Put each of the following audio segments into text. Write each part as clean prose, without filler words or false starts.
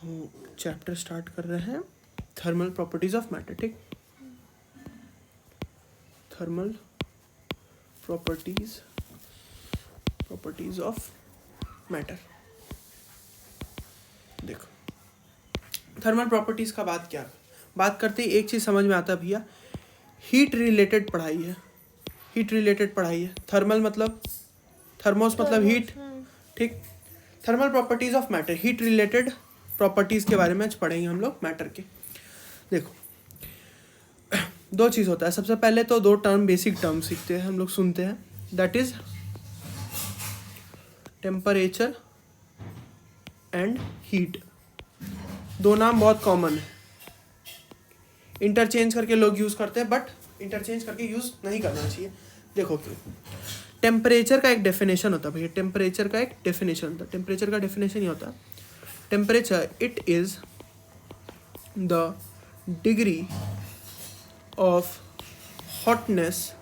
तो chapter start कर रहे हैं थर्मल प्रॉपर्टीज ऑफ मैटर। ठीक, थर्मल प्रॉपर्टीज ऑफ मैटर। देखो, थर्मल प्रॉपर्टीज का बात करते ही एक चीज समझ में आता है भैया, हीट रिलेटेड पढ़ाई है। थर्मल मतलब थर्मोस मतलब हीट। ठीक, thermal properties of matter, heat related properties के बारे में आज पढ़ेंगे हम लोग मैटर के। देखो, दो चीज होता है। सबसे पहले तो दो टर्म, बेसिक टर्म सीखते हैं हम लोग, सुनते हैं, that is temperature and heat. दो नाम बहुत कॉमन है, इंटरचेंज करके लोग यूज करते हैं, बट इंटरचेंज करके यूज नहीं करना चाहिए। देखो क्यों। टेम्परेचर का एक डेफिनेशन होता है भैया, टेम्परेचर का डेफिनेशन ये होता है, temperature it is the degree of hotness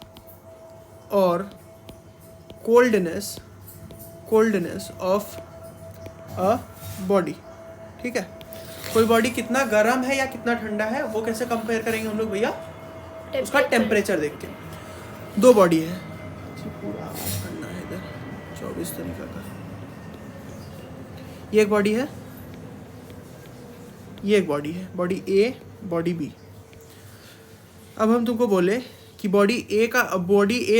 और कोल्डनेस ऑफ अ बॉडी। ठीक है, कोई बॉडी कितना गर्म है या कितना ठंडा है वो कैसे कंपेयर करेंगे हम लोग भैया, उसका टेम्परेचर देख के। दो बॉडी है, पूरा करना है इधर 24 तरीका का। ये एक बॉडी है, ये एक बॉडी है, बॉडी ए, बॉडी बी। अब हम तुमको बोले कि बॉडी ए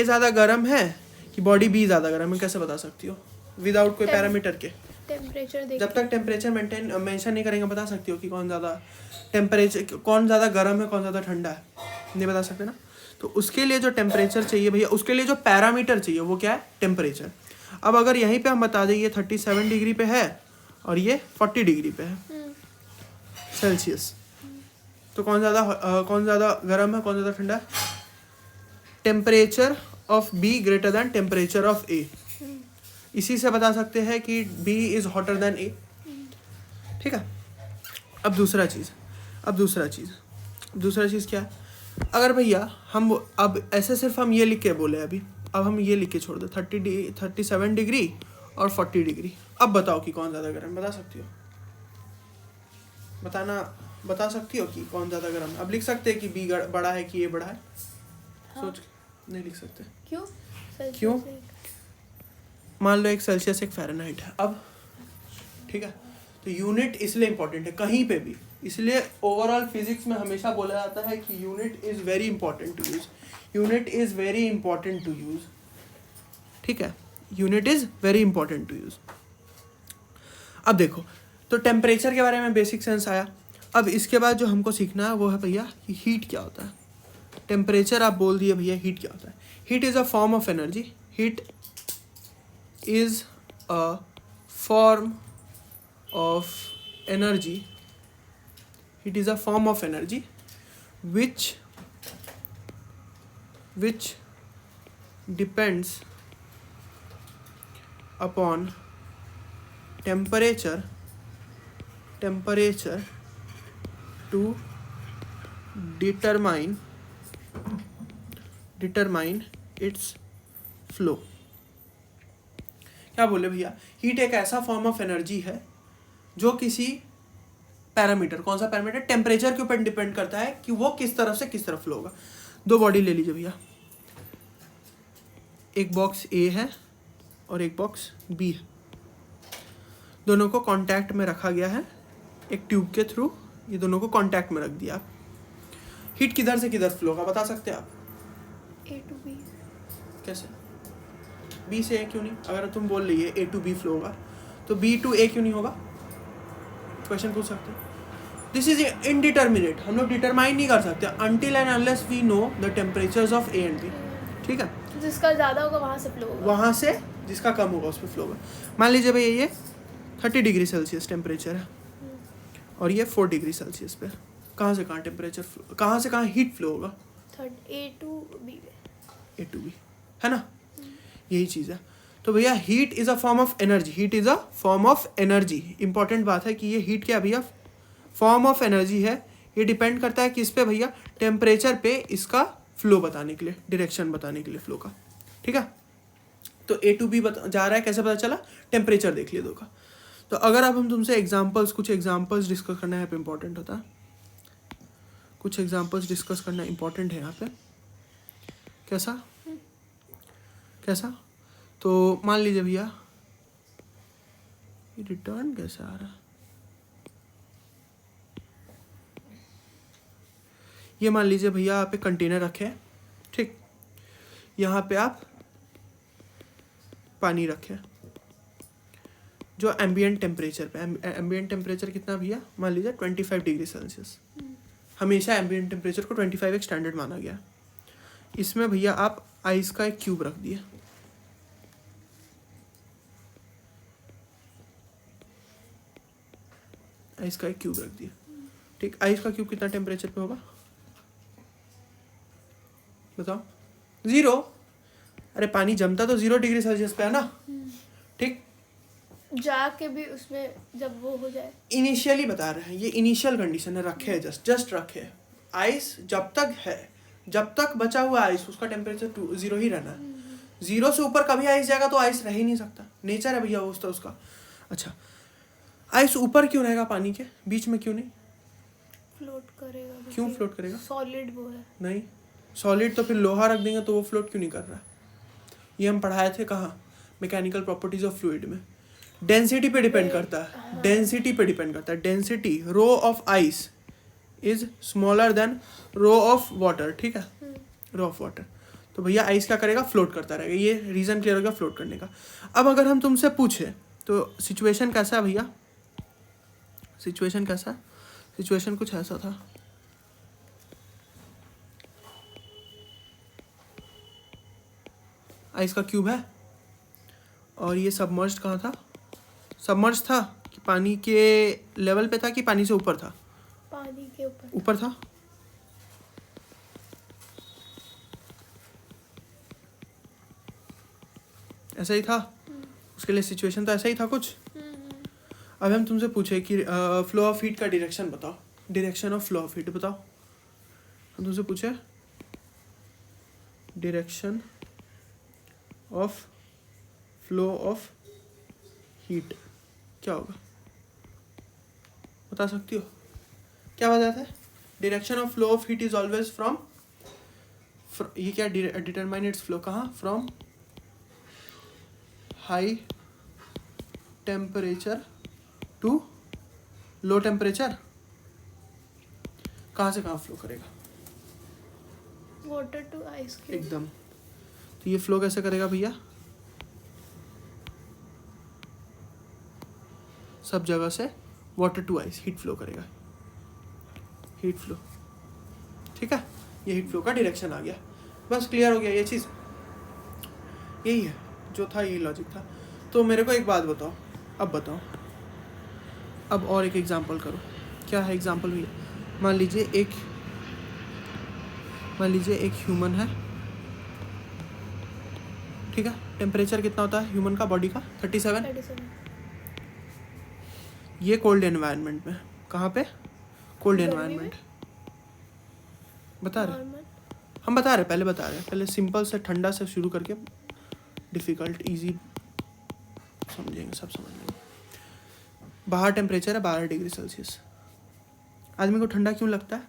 ज़्यादा गर्म है कि बॉडी बी ज़्यादा गर्म है, कैसे बता सकती हो विदाउट कोई पैरामीटर के? टेम्परेचर जब तक टेम्परेचर मेंशन नहीं करेंगे बता सकती हो कि कौन ज़्यादा गर्म है, कौन ज़्यादा ठंडा है, नहीं बता सकते ना। तो उसके लिए जो टेम्परेचर चाहिए भैया, उसके लिए जो पैरामीटर चाहिए वो क्या है, टेम्परेचर। अब अगर यहीं पे हम बता दें ये 37 डिग्री पे है और ये 40 डिग्री पे है सेल्सियस, तो कौन ज़्यादा गर्म है, कौन ज़्यादा ठंडा है? Temperature of B greater than temperature of A. इसी से बता सकते हैं कि B is hotter than A. ठीक है, अब दूसरा चीज़ क्या है? अगर भैया हम अब ऐसे सिर्फ हम ये लिख के बोले अभी, अब हम ये लिख के छोड़ दो 37 डिग्री और 40 डिग्री। अब बताओ कि कौन ज़्यादा गर्म, बता सकती हो? बता सकती हो कि कौन ज़्यादा गर्म है? अब लिख सकते हैं कि बी बड़ा है कि ए बड़ा है? हाँ। सोच, नहीं लिख सकते। क्यों? मान लो एक सेल्सियस एक फ़ारेनहाइट है। अब ठीक है, तो यूनिट इसलिए इंपॉर्टेंट है कहीं पे भी, इसलिए ओवरऑल फिजिक्स में हमेशा बोला जाता है कि unit is very important to use. ठीक है, unit is very important to use. अब देखो, तो टेम्परेचर के बारे में बेसिक सेंस आया। अब इसके बाद जो हमको सीखना है वो है भैया कि हीट क्या होता है। टेम्परेचर आप बोल दिए भैया, हीट क्या होता है? Heat is a form of energy. Heat is a form of energy which depends upon temperature to determine its flow। क्या बोले भैया, हीट एक ऐसा फॉर्म ऑफ एनर्जी है जो किसी पैरामीटर, कौन सा पैरामीटर, टेम्परेचर के ऊपर डिपेंड करता है कि वो किस तरफ फ्लो होगा। दो बॉडी ले लीजिए भैया, एक बॉक्स ए है और एक बॉक्स बी है। दोनों को कांटेक्ट में रखा गया है एक ट्यूब के थ्रू, ये दोनों को कांटेक्ट में रख दिया। हीट किधर से किधर फ्लो होगा बता सकते हैं आप? A to B। कैसे? बी से ए क्यों नहीं? अगर तुम बोल रही है ए टू बी फ्लो होगा तो बी टू ए क्यों नहीं होगा? क्वेश्चन पूछ सकते हैं। दिस इज इनडिटर्मिनेट, हम लोग डिटरमाइन नहीं कर सकते until and unless we know the temperatures of A and B। ठीक है, जिसका ज़्यादा होगा वहाँ से फ्लो होगा, वहाँ से जिसका कम होगा उस पर फ्लो होगा। मान लीजिए भैया ये 30 डिग्री सेल्सियस टेम्परेचर है और ये 4 डिग्री सेल्सियस पे, कहाँ से कहाँ टेम्परेचर, कहाँ से कहाँ हीट फ्लो होगा? A to B है ना, यही चीज़ है। तो भैया heat is a form of energy. Important बात है कि ये हीट क्या भैया, फॉर्म ऑफ एनर्जी है। ये डिपेंड करता है किस पे भैया, टेम्परेचर पे, इसका फ्लो बताने के लिए, डायरेक्शन बताने के लिए फ्लो का। ठीक है, तो A to B जा रहा है, कैसे पता चला? टेम्परेचर देख लिया दो का। तो अगर अब हम तुमसे कुछ एग्जांपल्स डिस्कस करना है, इम्पोर्टेंट होता है, कुछ एग्जांपल्स डिस्कस करना इम्पोर्टेंट है यहाँ पे। कैसा कैसा? तो मान लीजिए भैया, ये रिटर्न कैसे आ रहा है? ये मान लीजिए भैया आप एक कंटेनर रखे हैं, ठीक, यहाँ पे आप पानी रखे, जो एम्बिएंट टेम्परेचर पे, एम्बिएंट टेम्परेचर कितना भैया? मान लीजिए 25 डिग्री सेल्सियस। हमेशा एम्बिएंट टेम्परेचर को 25 एक स्टैंडर्ड माना गया। इसमें भैया आप आइस का एक क्यूब रख दिए, आइस का एक क्यूब रख दिया, ठीक। आइस का क्यूब कितना टेम्परेचर पे होगा बताओ? 0। अरे पानी जमता तो 0 डिग्री सेल्सियस पे है ना, ठीक। जाके भी उसमें जब वो हो जाए, इनिशियली बता रहे हैं, ये इनिशियल कंडीशन है, रखे है, जस्ट रखे है। आइस जब तक है, जब तक बचा हुआ आइस, उसका टेम्परेचर 0 ही रहना है। 0 से ऊपर कभी आइस जाएगा तो आइस रह ही नहीं सकता, नेचर है भैया उसका। अच्छा, आइस ऊपर क्यों रहेगा पानी के, बीच में क्यों नहीं? फ्लोट करेगा। क्यों फ्लोट करेगा? सॉलिड वो है। नहीं, सॉलिड तो फिर लोहा रख देंगे तो वो फ्लोट क्यों नहीं कर रहा? ये हम पढ़ाए थे कहाँ? मैकेनिकल प्रॉपर्टीज ऑफ फ्लूइड में। डेंसिटी पे डिपेंड करता है, डेंसिटी पे डिपेंड करता है। Density, rho of ice is smaller than rho of water, ठीक है, रो ऑफ वाटर। तो भैया आइस क्या करेगा? फ्लोट करता रहेगा। ये रीजन क्लियर हो गया फ्लोट करने का। अब अगर हम तुमसे पूछे तो सिचुएशन कैसा है भैया? सिचुएशन कैसा है? सिचुएशन कुछ ऐसा था, आइस का क्यूब है और ये सबमर्ज्ड कहाँ था? सबमर्ज था कि पानी के लेवल पे था कि पानी से ऊपर था? पानी के ऊपर था। ऐसा ही था, उसके लिए सिचुएशन तो ऐसा ही था कुछ। अब हम तुमसे पूछे कि फ्लो ऑफ हीट का डायरेक्शन बताओ, direction of flow of heat बताओ। हम तुमसे पूछे direction of flow of heat क्या होगा, बता सकती हो? क्या बताया था? Direction of flow of heat is always from, ये क्या डिटरमाइन इट्स फ्लो, कहाँ? From high temperature to low temperature. कहाँ से कहाँ फ्लो करेगा? Water to ice cube. एकदम। तो ये फ्लो कैसे करेगा भैया? सब जगह से water to ice, heat flow करेगा, हीट फ्लो, ठीक है। ये हीट फ्लो का डायरेक्शन आ गया, बस क्लियर हो गया ये चीज़। यही है जो था, यही लॉजिक था। तो मेरे को एक बात बताओ, अब बताओ, अब और एक एग्जांपल करो। क्या है एग्जांपल भैया? मान लीजिए एक ह्यूमन है, ठीक है। टेम्परेचर कितना होता है ह्यूमन का, बॉडी का? 37। ये कोल्ड एनवायरनमेंट में, कहाँ पे? कोल्ड एनवायरनमेंट बता रहे, हम बता रहे, पहले सिंपल से ठंडा से शुरू करके डिफ़िकल्ट इजी समझेंगे, सब समझ लेंगे। बाहर टेम्परेचर है 12 डिग्री सेल्सियस। आदमी को ठंडा क्यों लगता है?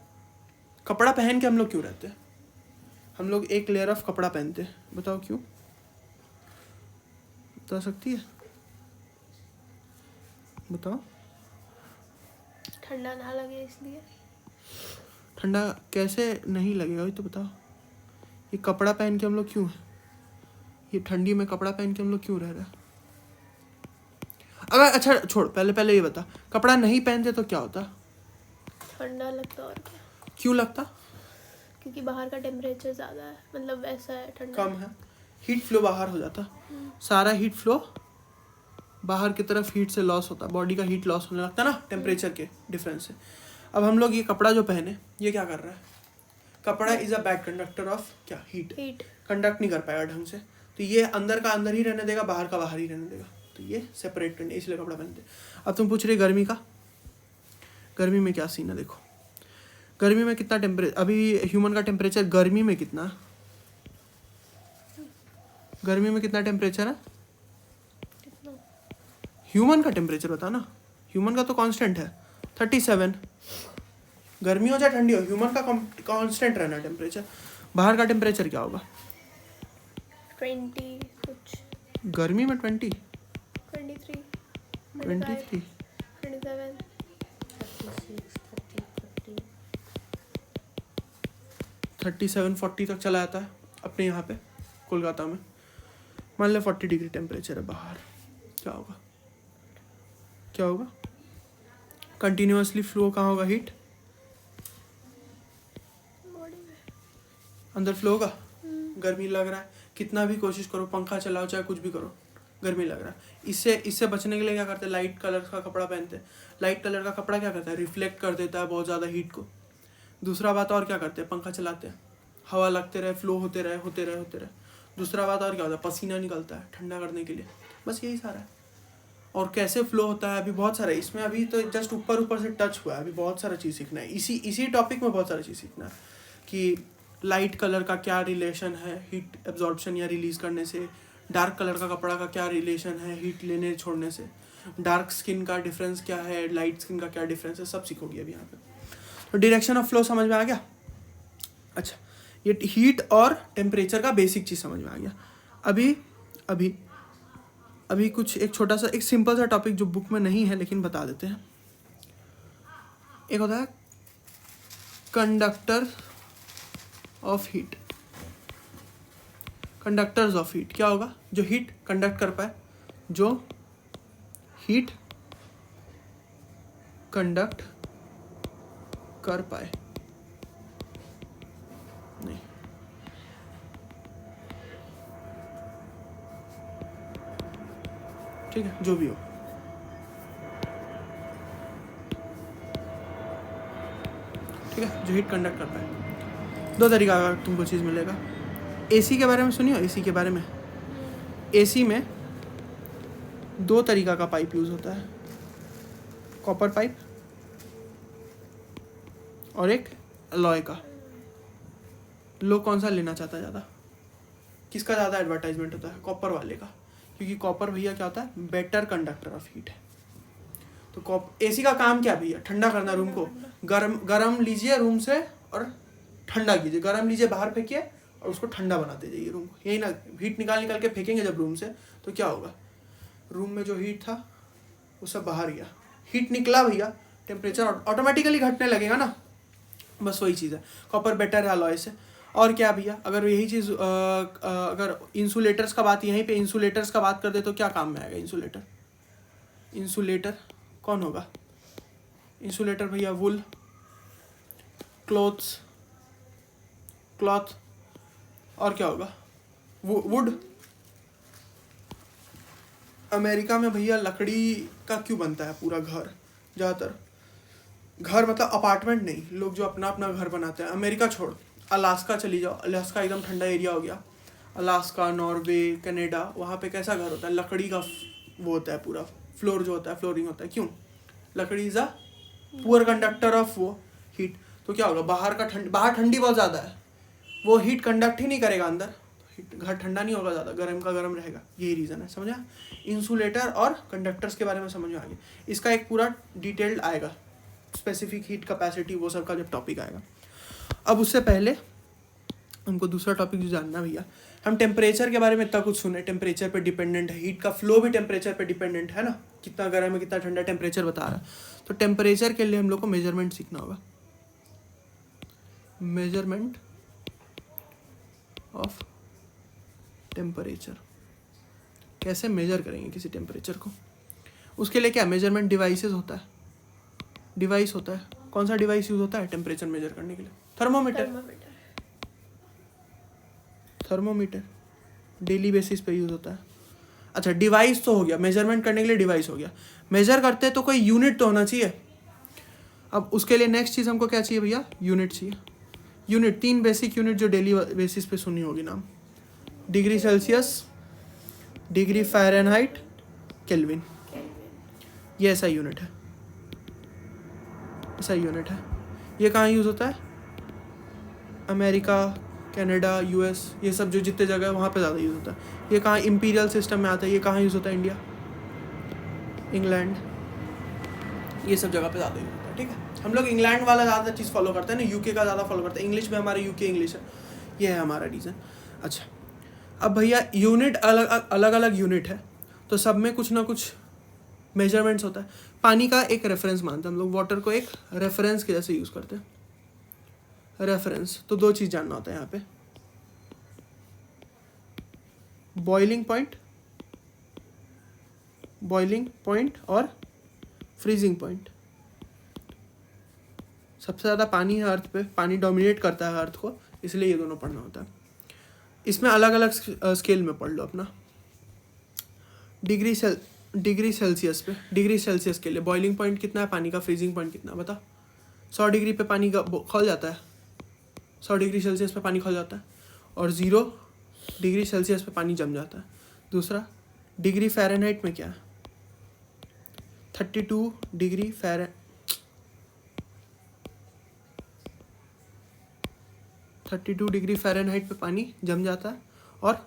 कपड़ा पहन के हम लोग क्यों रहते हैं? हम लोग एक लेयर ऑफ कपड़ा पहनते हैं, बताओ क्यों? बता सकती है? बताओ। ठंडा ना लगे इसलिए। ठंडा कैसे नहीं लगेगा ये तो बताओ। ये कपड़ा पहन के हम लोग क्यों हैं? ये ठंडी में कपड़ा पहन के हम लोग क्यों रह रहे हैं? अगर अच्छा छोड़, पहले ये बता, कपड़ा नहीं पहनते तो क्या होता? ठंडा लगता। और क्या? क्यों लगता? क्योंकि बाहर का टेम्परेचर ज़्यादा है, मतलब ऐसा है, ठंडा कम है, हीट फ्लो बाहर हो जाता, सारा हीट फ्लो बाहर की तरफ हीट से लॉस होता, बॉडी का हीट लॉस होने लगता ना टेम्परेचर के डिफरेंस से। अब हम लोग ये कपड़ा जो पहने, ये क्या कर रहा है? कपड़ा is a bad conductor of क्या? हीट। कंडक्ट नहीं कर पाएगा ढंग से, तो ये अंदर का अंदर ही रहने देगा, बाहर का बाहर ही रहने देगा, तो ये सेपरेट करने, इसलिए कपड़ा पहनते। अब तुम पूछ रहे गर्मी का, गर्मी में क्या सीन है? देखो गर्मी में कितना टेम्परेचर, अभी ह्यूमन का टेम्परेचर गर्मी में कितना, गर्मी में कितना टेम्परेचर है? ह्यूमन का टेम्परेचर बता ना, ह्यूमन का तो कांस्टेंट है 37, गर्मी हो चाहे ठंडी हो ह्यूमन का कांस्टेंट रहना टेम्परेचर। बाहर का टेम्परेचर क्या होगा? 20 कुछ, गर्मी में 20, 23, 23, 27, 37, 40 तक चला जाता है अपने यहाँ पे कोलकाता में। मान लो 40 डिग्री टेम्परेचर है बाहर, क्या होगा? क्या होगा? कंटिन्यूअसली फ्लो कहाँ होगा हीट? बॉडी में। अंदर फ्लो होगा। गर्मी लग रहा है, कितना भी कोशिश करो, पंखा चलाओ चाहे कुछ भी करो, गर्मी लग रहा है। इससे बचने के लिए क्या करते हैं? लाइट कलर का कपड़ा पहनते हैं। लाइट कलर का कपड़ा क्या करता है? रिफ्लेक्ट कर देता है बहुत ज़्यादा हीट को। दूसरा बात और क्या करते हैं? पंखा चलाते हैं, हवा लगते रहे, फ्लो होते रहे। दूसरा बात और क्या होता है? पसीना निकलता है ठंडा करने के लिए। बस यही सारा है। और कैसे फ्लो होता है अभी बहुत सारा है इसमें, अभी तो जस्ट ऊपर से टच हुआ है, अभी बहुत सारा चीज़ सीखना है। इसी टॉपिक में बहुत सारा चीज़ सीखना है कि लाइट कलर का क्या रिलेशन है हीट एब्जॉर्प्शन या रिलीज करने से, डार्क कलर का कपड़ा का क्या रिलेशन है हीट लेने छोड़ने से, डार्क स्किन का डिफरेंस क्या है, लाइट स्किन का क्या डिफरेंस है, सब सीखोगे अभी यहाँ पे। तो डायरेक्शन ऑफ फ्लो समझ में आ गया। अच्छा, ये हीट और टेम्परेचर का बेसिक चीज़ समझ में आ गया। अभी कुछ एक छोटा सा एक सिंपल सा टॉपिक जो बुक में नहीं है लेकिन बता देते हैं। एक होता है conductor of heat, conductors of heat. क्या होगा? जो हीट कंडक्ट कर पाए, जो हीट कंडक्ट कर पाए। नहीं, ठीक है, जो भी हो। ठीक है, जो हीट कंडक्ट कर पाए। दो तरीका का तुमको चीज़ मिलेगा। एसी के बारे में सुनियो, एसी के बारे में। एसी में दो तरीका का पाइप यूज़ होता है, कॉपर पाइप और एक अलॉय का। लोग कौन सा लेना चाहता है ज़्यादा? किसका ज़्यादा एडवर्टाइजमेंट होता है? कॉपर वाले का, क्योंकि कॉपर भैया क्या होता है? बेटर कंडक्टर ऑफ हीट है। तो एसी का काम क्या भैया? ठंडा करना रूम को। गरम लीजिए रूम से और ठंडा कीजिए, गरम लीजिए बाहर फेंकिए और उसको ठंडा बनाते जाइए रूम को। यही ना, हीट निकाल के फेंकेंगे जब रूम से तो क्या होगा? रूम में जो हीट था वो सब बाहर गया, हीट निकला भैया, टेम्परेचर ऑटोमेटिकली घटने लगेगा ना। बस वही चीज़ है, कॉपर बेटर है अलॉय से। और क्या भैया, अगर यही चीज़ अगर इंसुलेटर्स का बात, यहीं पे इंसुलेटर्स का बात कर दे तो क्या काम में आएगा? इंसुलेटर कौन होगा? इंसुलेटर भैया वुल, क्लॉथ, और क्या होगा? वुड। अमेरिका में भैया लकड़ी का क्यों बनता है पूरा घर? ज़्यादातर घर मतलब अपार्टमेंट नहीं, लोग जो अपना अपना घर बनाते हैं। अमेरिका छोड़, अलास्का चली जाओ, अलास्का एकदम ठंडा एरिया हो गया, अलास्का, नॉर्वे, कनाडा, वहाँ पे कैसा घर होता है? लकड़ी का वो होता है पूरा, फ्लोर जो होता है, फ्लोरिंग होता है। क्यों? लकड़ी is a poor conductor of वो हीट। तो क्या होगा? बाहर ठंडी बहुत ज़्यादा है, वो हीट कंडक्ट ही नहीं करेगा अंदर, घर ठंडा नहीं होगा ज़्यादा, गर्म का गर्म रहेगा। यही रीज़न है, समझा? इंसुलेटर और कंडक्टर्स के बारे में समझ में आ गया। इसका एक पूरा डिटेल्ड आएगा, स्पेसिफिक हीट कैपेसिटी, वो सब का जब टॉपिक आएगा। अब उससे पहले हमको दूसरा टॉपिक जो जानना भैया, हम टेम्परेचर के बारे में इतना कुछ सुने, टेम्परेचर पे डिपेंडेंट है, हीट का फ्लो भी टेम्परेचर पे डिपेंडेंट है ना, कितना गर्म है कितना ठंडा टेम्परेचर बता रहा है। तो टेम्परेचर के लिए हम लोग को मेजरमेंट सीखना होगा, मेजरमेंट ऑफ टेम्परेचर। कैसे मेजर करेंगे किसी टेम्परेचर को? उसके लिए क्या मेजरमेंट डिवाइसेस होता है, डिवाइस होता है। कौन सा डिवाइस यूज होता है टेम्परेचर मेजर करने के लिए? थर्मोमीटर डेली बेसिस पे यूज होता है। अच्छा, डिवाइस तो हो गया, मेजरमेंट करने के लिए डिवाइस हो गया। मेजर करते तो कोई यूनिट तो होना चाहिए। अब उसके लिए नेक्स्ट चीज़ हमको क्या चाहिए भैया? यूनिट चाहिए। यूनिट, 3 बेसिक यूनिट जो डेली बेसिस पे सुनी होगी नाम, degree Celsius, degree Fahrenheit, kelvin. ये ऐसा यूनिट है, ऐसा यूनिट है। ये कहाँ यूज़ होता है? अमेरिका, कनाडा, यूएस, ये सब जो जितने जगह है वहाँ पे ज़्यादा यूज़ होता है। ये कहाँ? इंपीरियल सिस्टम में आता है। ये कहाँ यूज़ होता है? इंडिया। इंग्लैंड, ये सब जगह पे ज़्यादा यूज होता है, ठीक है। हम लोग इंग्लैंड वाला ज़्यादा चीज़ फॉलो करते हैं ना, यूके का ज़्यादा फॉलो करते हैं, इंग्लिश में हमारे यूके इंग्लिश है, ये है हमारा रीज़न। अच्छा, अब भैया यूनिट अलग अलग यूनिट है, तो सब में कुछ ना कुछ मेजरमेंट्स होता है। पानी का एक रेफरेंस मानते हैं हम लोग, वाटर को एक रेफरेंस के जैसे यूज़ करते हैं, रेफरेंस। तो दो चीज़ जानना होता है यहाँ पे, बॉइलिंग पॉइंट और फ्रीजिंग पॉइंट। सबसे ज़्यादा पानी है अर्थ पे, पानी डोमिनेट करता है अर्थ को, इसलिए ये दोनों पढ़ना होता है। इसमें अलग अलग स्केल में पढ़ लो अपना। डिग्री सेल्सियस पे, डिग्री सेल्सियस के लिए बॉइलिंग पॉइंट कितना है पानी का, फ्रीजिंग पॉइंट कितना है बता। 100 डिग्री पे पानी का खौल जाता है, 100 डिग्री सेल्सियस पे पानी खौल जाता है, और 0 डिग्री सेल्सियस पे पानी जम जाता है। दूसरा, डिग्री फ़ारेनहाइट में क्या है, 32 डिग्री फ़ारेनहाइट पे पानी जम जाता है, और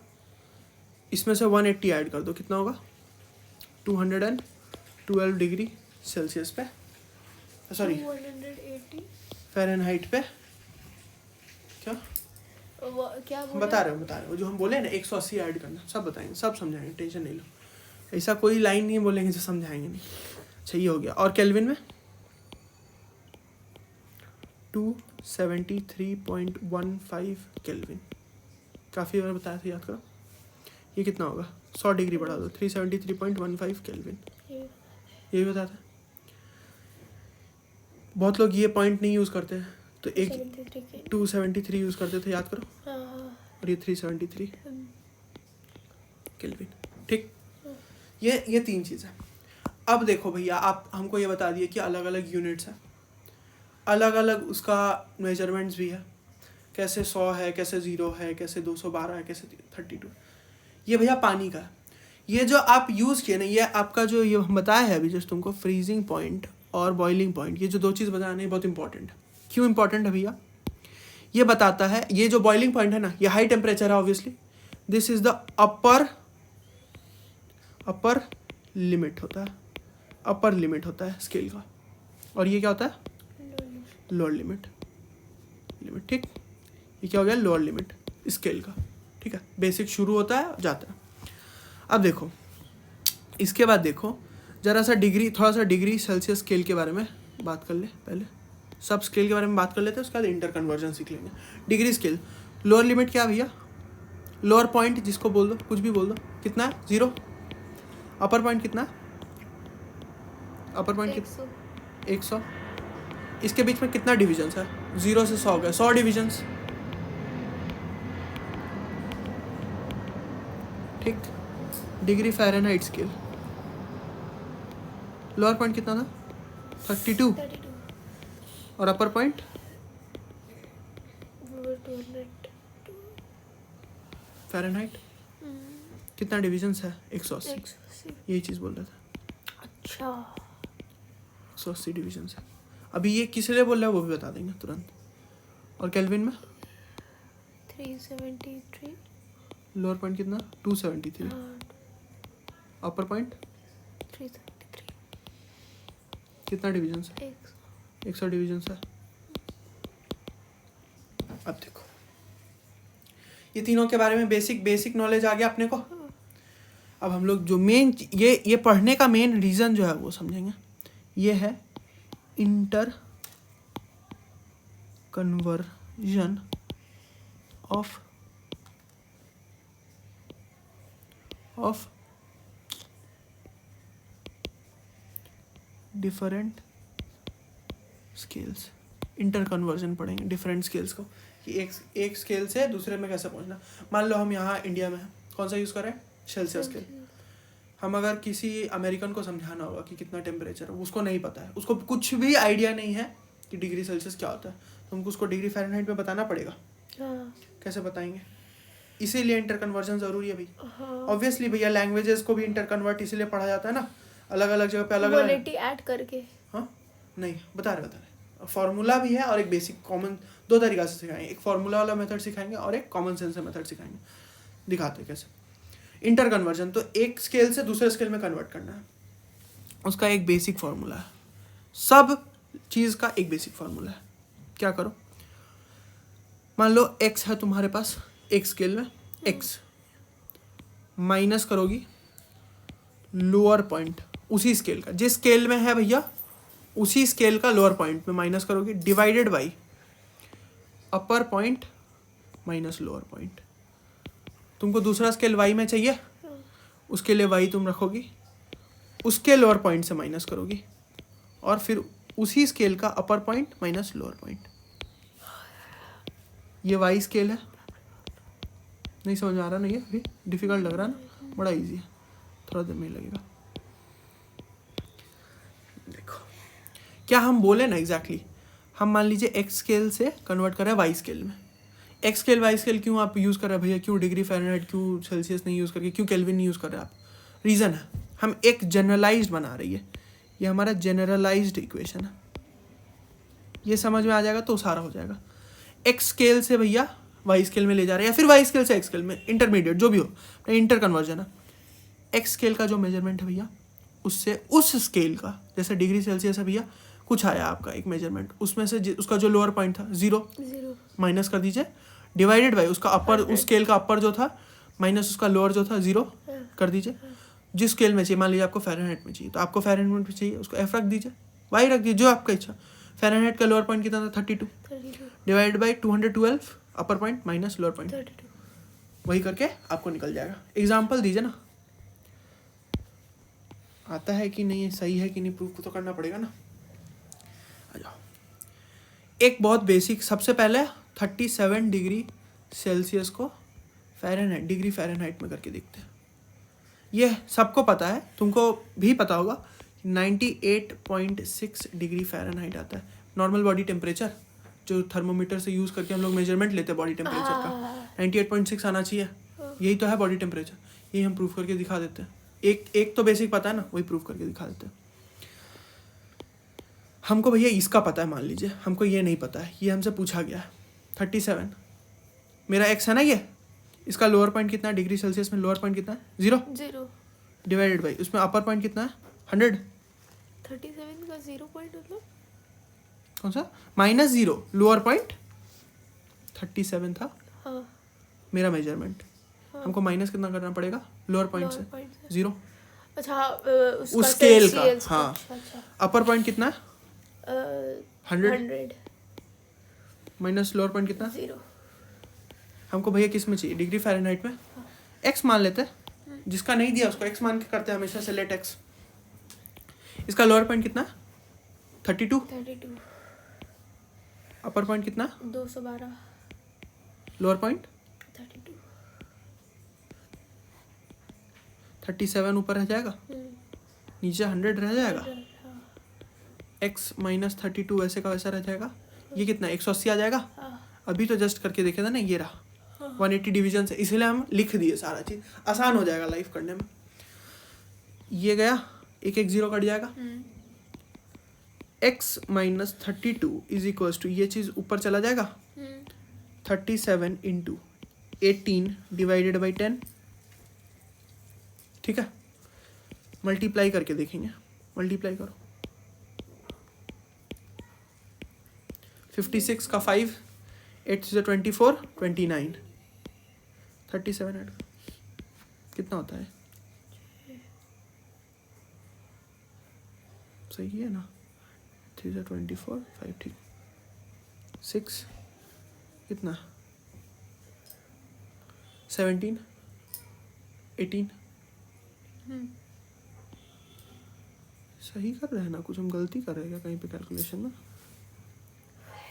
इसमें से 180 ऐड कर दो, कितना होगा, 212 डिग्री सेल्सियस पे, सॉरी 180 फ़ारेनहाइट पे। क्या क्या बता रहे हो जो हम बोले ना 180 ऐड करना, सब बताएंगे, सब समझाएंगे, टेंशन नहीं लो। ऐसा कोई लाइन नहीं बोलेंगे जो समझाएंगे नहीं। अच्छा, ये हो गया। और केल्विन में 273.15 केल्विन, काफ़ी बार बताया था, याद करो। ये कितना होगा, 100 डिग्री बढ़ा दो, 373.15 केल्विन, ये भी बताया था। बहुत लोग ये पॉइंट नहीं यूज़ करते हैं, तो एक 273 यूज़ करते थे, याद करो, और ये 373 केल्विन, ठीक। ये 3 चीज़ है। अब देखो भैया, आप हमको ये बता दिए कि अलग अलग यूनिट्स हैं, अलग अलग उसका मेजरमेंट्स भी है, कैसे 100 है, कैसे 0 है, कैसे 212 है, कैसे 32। ये भैया पानी का, ये जो आप यूज़ किए ना, ये आपका जो ये बताया है अभी जस्ट तुमको, फ्रीजिंग पॉइंट और बॉइलिंग पॉइंट, ये जो 2 चीज़ बताना है बहुत इंपॉर्टेंट है। क्यों इंपॉर्टेंट है भैया, ये बताता है, ये जो बॉइलिंग पॉइंट है ना, ये हाई टेम्परेचर है obviously, this is the upper limit होता है, अपर लिमिट होता है स्केल का, और ये क्या होता है, लोअर लिमिट, ठीक। ये क्या हो गया, लोअर लिमिट स्केल का, ठीक है। बेसिक शुरू होता है, जाता है। अब देखो, इसके बाद देखो जरा सा थोड़ा सा डिग्री सेल्सियस स्केल के बारे में बात कर ले। पहले सब स्केल के बारे में बात कर लेते हैं, उसके बाद इंटर कन्वर्जन सीख लेंगे। डिग्री स्केल, लोअर लिमिट क्या भैया, लोअर पॉइंट जिसको बोल दो, कुछ भी बोल दो, कितना है, 0। अपर पॉइंट कितना है, अपर पॉइंट कितना, 100। इसके बीच में कितना डिविजन्स है, 0 से 100 गए, 100 डिविजन्स, ठीक। Degree Fahrenheit scale, lower point कितना था, 32, और अपर पॉइंट 202 फ़ारेनहाइट, कितना डिविजन्स है, 180। यही चीज़ बोल रहा था, अच्छा 180 डिविजन्स है। अभी ये किस लिए बोल रहा है वो भी बता देंगे तुरंत। और केल्विन में 373, लोअर पॉइंट कितना, 273, अपर पॉइंट 373, कितना डिविजन्स है, 100 डिविजन्स है। अब देखो, ये तीनों के बारे में बेसिक नॉलेज आ गया अपने को। अब हम लोग जो मेन ये पढ़ने का मेन रीज़न जो है वो समझेंगे, ये है inter conversion of different scales. Inter conversion पढ़ेंगे डिफरेंट स्केल्स को, कि एक स्केल से दूसरे में कैसे पहुंचना। मान लो हम यहाँ इंडिया में हैं, कौन सा यूज़ करें, सेल्सियस स्केल। हम अगर किसी अमेरिकन को समझाना होगा कि कितना टेम्परेचर है, उसको नहीं पता है, उसको कुछ भी आइडिया नहीं है कि डिग्री सेल्सियस क्या होता है, तो हमको उसको डिग्री फ़ारेनहाइट में बताना पड़ेगा। कैसे बताएंगे, इसीलिए इंटर कन्वर्जन ज़रूरी है भाई। ऑब्वियसली भैया, लैंग्वेजेस को भी इंटर कन्वर्ट इसीलिए पढ़ा जाता है ना, अलग अलग जगह पे अलग अलग ऐड करके। हाँ नहीं, बता रहे फॉर्मूला भी है, और एक बेसिक कॉमन, 2 तरीका से सिखाएंगे, एक फार्मूला वाला मेथड सिखाएंगे और एक कॉमन सेंस मेथड सिखाएंगे। दिखाते हैं कैसे इंटर कन्वर्जन। तो एक स्केल से दूसरे स्केल में कन्वर्ट करना है। उसका एक बेसिक फार्मूला है, सब चीज़ का एक बेसिक फार्मूला है। क्या करो, मान लो x है तुम्हारे पास एक स्केल में, x माइनस करोगी लोअर पॉइंट उसी स्केल का, जिस स्केल में है भैया उसी स्केल का लोअर पॉइंट में माइनस करोगी, divided by upper point minus lower point. तुमको दूसरा स्केल y में चाहिए, उसके लिए y तुम रखोगी, उसके लोअर पॉइंट से माइनस करोगी, और फिर उसी स्केल का अपर पॉइंट माइनस लोअर पॉइंट। ये y स्केल है। नहीं समझ में आ रहा ना, ये अभी डिफिकल्ट लग रहा है ना, बड़ा इजी है, थोड़ा देर में ही लगेगा। देखो क्या हम बोले ना एग्जैक्टली, हम मान लीजिए x स्केल से कन्वर्ट कर रहे हैं y स्केल में। x स्केल y स्केल क्यों आप यूज़ कर रहे हैं भैया, क्यों डिग्री फ़ारेनहाइट, क्यों सेल्सियस नहीं यूज़ करके, क्यों केल्विन नहीं यूज़ कर रहे आप? रीज़न है, हम एक जनरलाइज्ड बना रही है, ये हमारा जनरलाइज्ड इक्वेशन है। ये समझ में आ जाएगा तो सारा हो जाएगा। x स्केल से भैया y स्केल में ले जा रहे हैं, या फिर y स्केल से x स्केल में, इंटरमीडिएट जो भी हो, इंटर कन्वर्जन है। x स्केल का जो मेजरमेंट है भैया, उससे उस स्केल का, जैसे डिग्री सेल्सियस है भैया, कुछ आया आपका एक मेजरमेंट, उसमें से उसका जो लोअर पॉइंट था 0 माइनस कर दीजिए, डिवाइडेड बाई उसका अपर, उस स्केल का अपर जो था माइनस उसका लोअर जो था 0 कर दीजिए। जिस स्केल में चाहिए, मान लीजिए आपको फ़ारेनहाइट में चाहिए, तो आपको फ़ारेनहाइट में चाहिए, उसको f रख दीजिए, y रख दीजिए, जो आपका इच्छा। फ़ारेनहाइट का लोअर पॉइंट कितना था 32, divided by 212 upper point minus lower point, वही करके आपको निकल जाएगा। एग्जाम्पल दीजिए ना, आता है कि नहीं, सही है कि नहीं, प्रूफ तो करना पड़ेगा ना। आ जाओ, एक बहुत बेसिक, सबसे पहले 37 डिग्री सेल्सियस को फ़ारेनहाइट, डिग्री फ़ारेनहाइट में करके देखते हैं। ये सबको पता है, तुमको भी पता होगा, 98.6 डिग्री फ़ारेनहाइट आता है नॉर्मल बॉडी टेम्परेचर, जो थर्मोमीटर से यूज़ करके हम लोग मेजरमेंट लेते हैं बॉडी टेम्परेचर का, 98.6 आना चाहिए। यही तो है बॉडी टेम्परेचर, यही हम प्रूफ करके दिखा देते हैं। एक तो बेसिक पता है ना, वही प्रूफ करके दिखा देते हैं। हमको भैया इसका पता है, मान लीजिए हमको ये नहीं पता है, ये हमसे पूछा गया है 37, मेरा x है ना ये, इसका लोअर पॉइंट कितना है डिग्री सेल्सियस में, लोअर पॉइंट कितना है 0 डिवाइडेड बाई उसमें अपर पॉइंट कितना है 100। 37 का 0 पॉइंट मतलब कौन सा, -0, लोअर पॉइंट 37 था। हाँ, मेरा मेजरमेंट, हमको माइनस कितना करना पड़ेगा लोअर पॉइंट से 0, अच्छा उस स्केल का। celsius हाँ, अच्छा, अपर पॉइंट कितना है 100 माइनस लोअर पॉइंट कितना, 0। हमको भैया किस में चाहिए, डिग्री फ़ारेनहाइट में। x मान लेते हैं, जिसका नहीं दिया उसको x मान के करते हैं हमेशा से, लेट x। इसका लोअर पॉइंट कितना 32, अपर पॉइंट कितना 212, लोअर पॉइंट 32, 37 ऊपर रह जाएगा, नीचे 100 रह जाएगा, x माइनस 32 वैसे का वैसा रह जाएगा। ये कितना 180 आ जाएगा। अभी तो जस्ट करके देखे था ना, ये रहा 180 डिवीजन से, इसीलिए हम लिख दिए, सारा चीज़ आसान हो जाएगा लाइफ करने में। ये गया, एक 0 कट जाएगा, x minus 32 is equal to, ये चीज़ ऊपर चला जाएगा 37 इंटू 18 डिवाइडेड बाई 10, ठीक है। मल्टीप्लाई करके देखेंगे, मल्टीप्लाई करो, 56 का 5, 8 से 24, 29, 37 ऐड कितना होता है, सही है ना, 3 से 24, 5 ठीक, 6 कितना 17, 18, सही कर रहे हैं ना, कुछ हम गलती कर रहे हैं क्या कहीं पे कैलकुलेशन में।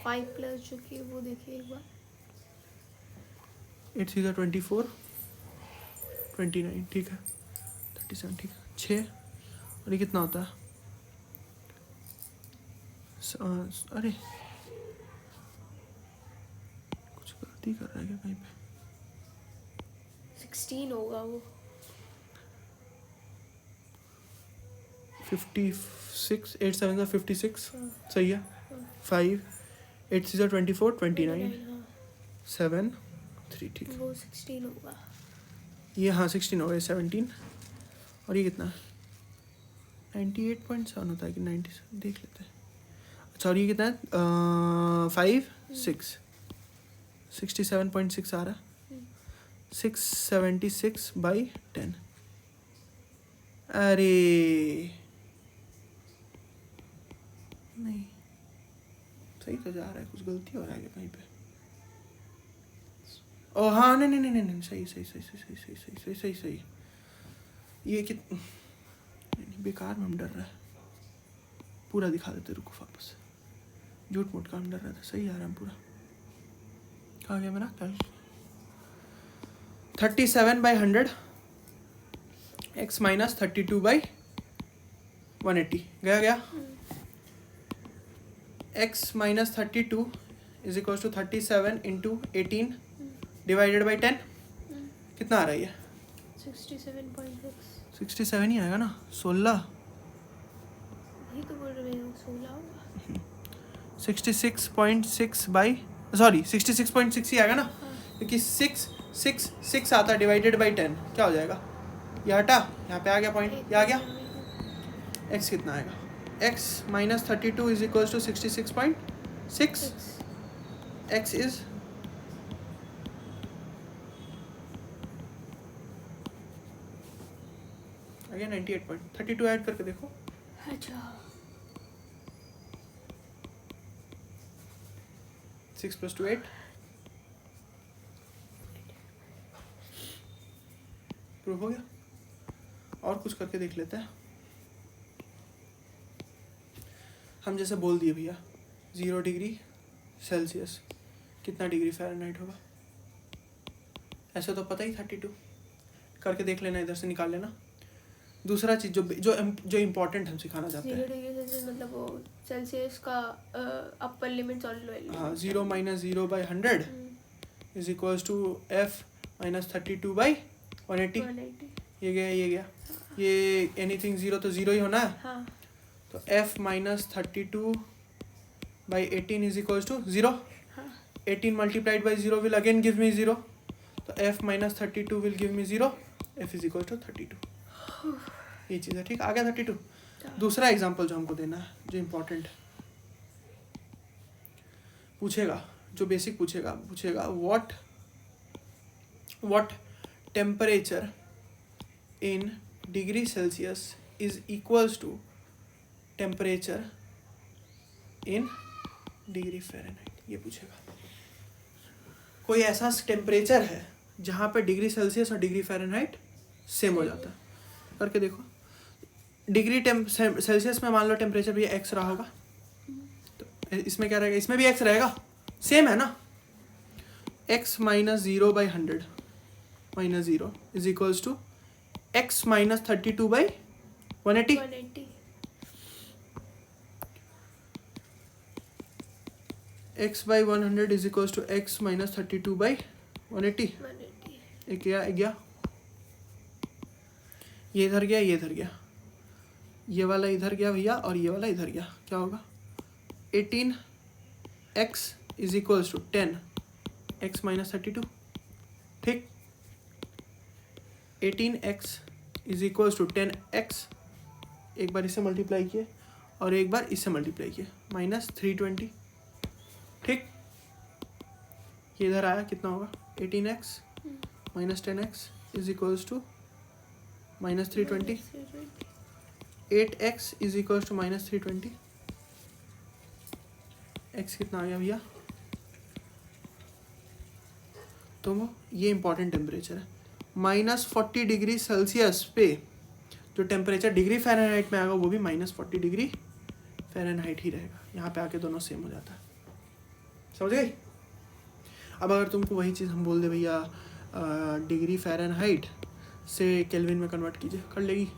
5 प्लस जो कि वो देखिए एक बार, 8 से 24, 29 ठीक है, 37 ठीक है, 6, और ये कितना होता है, अरे कुछ गलती कर रहा है क्या कहीं पे, 16 होगा वो, 56, 8 7 का 56 सही है, 5, 8 से 24, 29, 7, 3 ठीक है, वो 16 होगा, ये हाँ 16 हो गया, 17, और ये कितना 98.7 होता है कि 90, देख लेते हैं। अच्छा, और ये कितना है? 5 6 67.6 आ रहा है। 676/10। अरे नहीं, सही तो जा रहा है, कुछ गलती हो रहा है क्या कहीं पे? ओ हाँ, नहीं नहीं नहीं नहीं, सही सही सही सही सही सही सही सही सही सही। ये नहीं, बेकार में हम डर रहा है। पूरा दिखा देते, रुको वापस। झूठ मूठ का हम डर रहा था, सही आ रहा है पूरा। कहाँ गया मेरा कल? 37/100 x माइनस 32/180 गया। x minus 32 is equal to 37 into 18 divided by 10। कितना आ रहा है ये? 67.6। 67 ही आएगा ना, 16। वही तो बोल रहे हो, 16 होगा। 66.6 ही आएगा ना, क्योंकि 6 आता है डिवाइडेड बाई 10। क्या हो जाएगा? ये हटा, यहाँ पे आ गया पॉइंट, ये आ गया। x कितना आएगा? x minus 32 is equal to 66.6। x is again 98.32 add करके देखो। अच्छा, 6 + 2 8। प्रूफ हो गया। और कुछ करके देख लेते हैं। हम जैसे बोल दिए भैया 0 डिग्री सेल्सियस कितना डिग्री फ़ारेनहाइट होगा? ऐसे तो पता ही 32, करके देख लेना, इधर से निकाल लेना। दूसरा चीज़ जो इम्पोर्टेंट हम सिखाना चाहते हैं, 0 डिग्री सेल्सियस मतलब वो सेल्सियस का अपर लिमिट और लोअर लिमिट। हाँ, 0 - 0/100 इज इक्वल्स टू f - 32/180। 180। ये गया। ये एनीथिंग 0 तो 0 ही होना है। हाँ, तो f - 32/18 इज इक्वल्स टू 0। हाँ। 18 multiplied by 0 will again give me 0। तो f - 32 will give me 0। f is equal to 32। ये चीज़ है, ठीक आ गया 32। दूसरा एग्जांपल जो हमको देना है, जो इम्पोर्टेंट पूछेगा, जो बेसिक पूछेगा what temperature in degree Celsius is equals to temperature in degree Fahrenheit. ये पूछेगा। कोई ऐसा टेम्परेचर है जहाँ पे डिग्री सेल्सियस और डिग्री फ़ारेनहाइट सेम हो जाता है, करके देखो। डिग्री सेल्सियस में मान लो टेम्परेचर भी x रहा होगा, तो इसमें क्या रहेगा? इसमें भी x रहेगा, सेम है ना। x - 0/100 - 0 is equals to x - 32/180। 180। x by 100 is equals to x - 32/180। 180। एक गया, ये इधर गया, ये इधर गया, ये वाला इधर गया भैया, और ये वाला इधर गया। क्या होगा? 18x is equals to 10x - 32। ठीक, 18x is equals to 10x, एक बार इससे मल्टीप्लाई किए और एक बार इससे मल्टीप्लाई किए, -320। ठीक, ये इधर आया, कितना होगा? 18x - 10x is equals to -320। 8x is equals to -320। x कितना आ गया भैया? तो ये इंपॉर्टेंट टेम्परेचर है। -40 डिग्री सेल्सियस पे जो टेम्परेचर डिग्री फ़ारेनहाइट में आएगा वो भी -40 डिग्री फ़ारेनहाइट ही रहेगा। यहाँ पे आके दोनों सेम हो जाता है। समझ गई? अब अगर तुमको वही चीज़ हम बोल दे भैया डिग्री फ़ारेनहाइट से केल्विन में कन्वर्ट कीजिए, कर लेगी?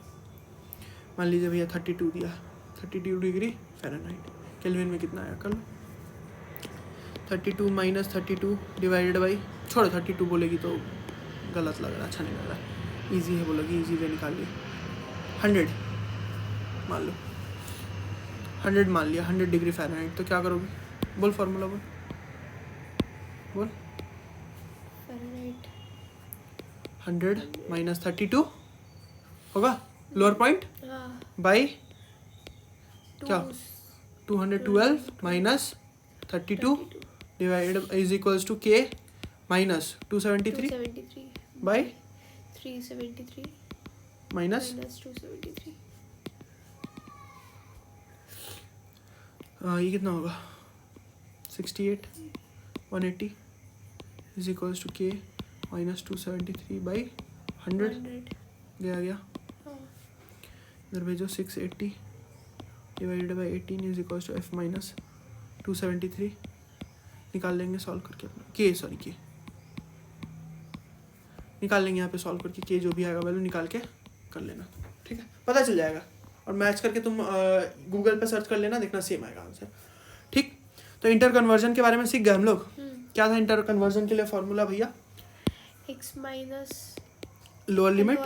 मान लीजिए भैया 32 दिया, 32 डिग्री फ़ारेनहाइट, केल्विन में कितना आया? कर लो। 32 - 32 डिवाइडेड बाई, छोड़ो 32 बोलेगी तो गलत लग रहा, अच्छा नहीं लग रहा। इजी है बोलोगी, इजी वे निकाल लिए। 100 मान लो, 100 मान लिया, 100 डिग्री फ़ारेनहाइट। तो क्या करोगे? बोल फार्मूला, बोल। फ़ारेनहाइट 100 - 32 होगा लोअर पॉइंट हाँ बाई क्या 212 minus 32 divided is equals to K minus 273 by 373 minus minus 273 ये कितना होगा 68 180 is equals to K minus 273 by 100 ये आ गया इधर भेजो 680 divided by 18 is equals to F minus 273 निकाल लेंगे सॉल्व करके अपना के सॉरी के निकाल लेंगे यहाँ पे सॉल्व करके के जो भी आएगा वैल्यू निकाल के कर लेना, ठीक है, पता चल जाएगा और मैच करके तुम गूगल पे सर्च कर लेना, देखना सेम आएगा आंसर, ठीक। तो इंटर कन्वर्जन के बारे में सीख गए हम लोग। क्या था इंटर कन्वर्जन के लिए फॉर्मूला भैया? x minus lower limit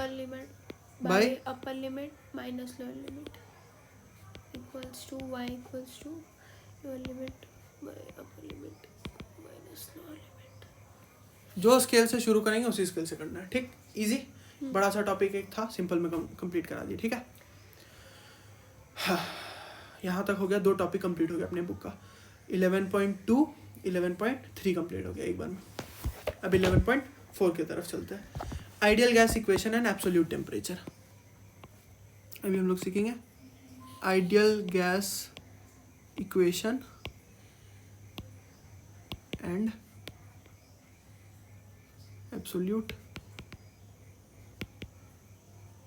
by upper limit minus lower limit equals to y equals to lower limit by upper limit minus lower limit. जो स्केल से शुरू करेंगे उसी स्केल से करना है, ठीक, इजी। बड़ा सा टॉपिक एक था, सिंपल में कंप्लीट करा दिया, ठीक है। हाँ, यहाँ तक हो गया, 2 टॉपिक कंप्लीट हो गया अपने बुक का। 11.2 11.3 कंप्लीट हो गया एक बार में। अब 11.4 की तरफ चलते हैं। Ideal gas equation and absolute temperature. अभी हम लोग सीखेंगे ideal gas equation and absolute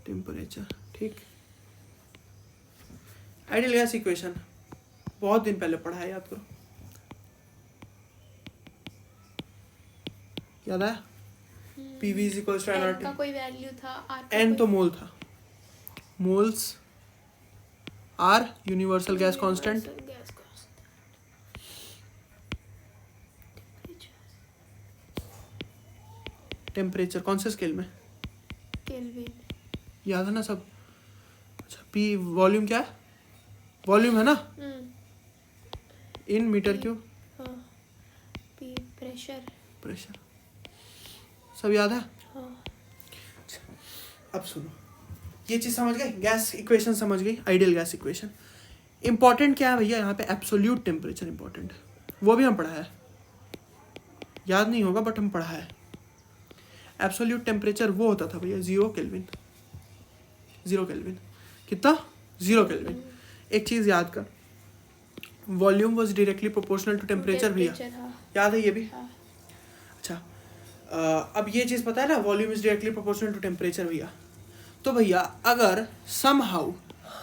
temperature, ठीक। आइडियल गैस इक्वेशन बहुत दिन पहले पढ़ा है, याद करो, याद है? PV is equals to n का कोई वैल्यू था, r का n कोई- तो मोल था, moles are universal gas constant, Universal gas constant. Temperature कौन से स्केल में? Kelvin. याद है ना सब? अच्छा, P वॉल्यूम क्या है? वॉल्यूम है ना, इन मीटर क्यूब, हाँ P प्रेशर, प्रेशर, सब याद है? हाँ अब सुनो, ये चीज समझ गए, गैस इक्वेशन समझ गई, आइडियल गैस इक्वेशन। इंपॉर्टेंट क्या है भैया यहाँ पे? एब्सोल्यूट टेम्परेचर इंपॉर्टेंट है, वो भी हम पढ़ा है, याद नहीं होगा बट हम पढ़ा है। एब्सोल्यूट टेम्परेचर वो होता था भैया 0 केल्विन, 0 केल्विन, कितना? 0 केल्विन। एक चीज याद कर, volume was directly proportional to temperature भैया, हाँ याद है ये भी? हाँ अच्छा, अब ये चीज़ पता है ना, volume is directly proportional to temperature भैया। तो भैया अगर समहाउ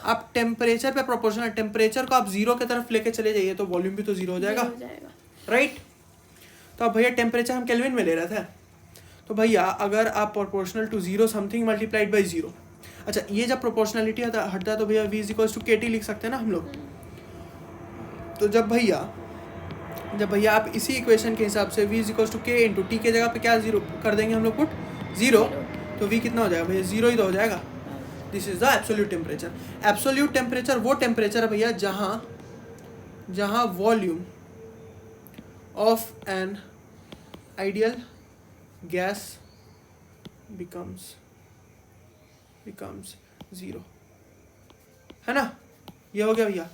आप टेम्परेचर पे प्रोपोर्शनल, टेम्परेचर को आप 0 की तरफ लेके चले जाइए तो वॉल्यूम भी तो 0 हो जाएगा, राइट? तो अब भैया टेम्परेचर हम केल्विन में ले रहे थे, तो भैया अगर आप proportional to 0 something multiplied by 0, अच्छा ये जब प्रोपोर्शनलिटी हटता है तो भैया v is equals to KT लिख सकते हैं ना हम लोग। तो जब भैया आप इसी इक्वेशन के हिसाब से v is equals to k into T के जगह पे क्या 0 कर देंगे हम लोग, पुट 0, तो v कितना हो जाएगा भैया? 0 ही तो हो जाएगा। This is the absolute temperature. Absolute temperature वो टेम्परेचर है भैया जहाँ volume of an ideal gas becomes 0, है ना? ये हो गया भैया।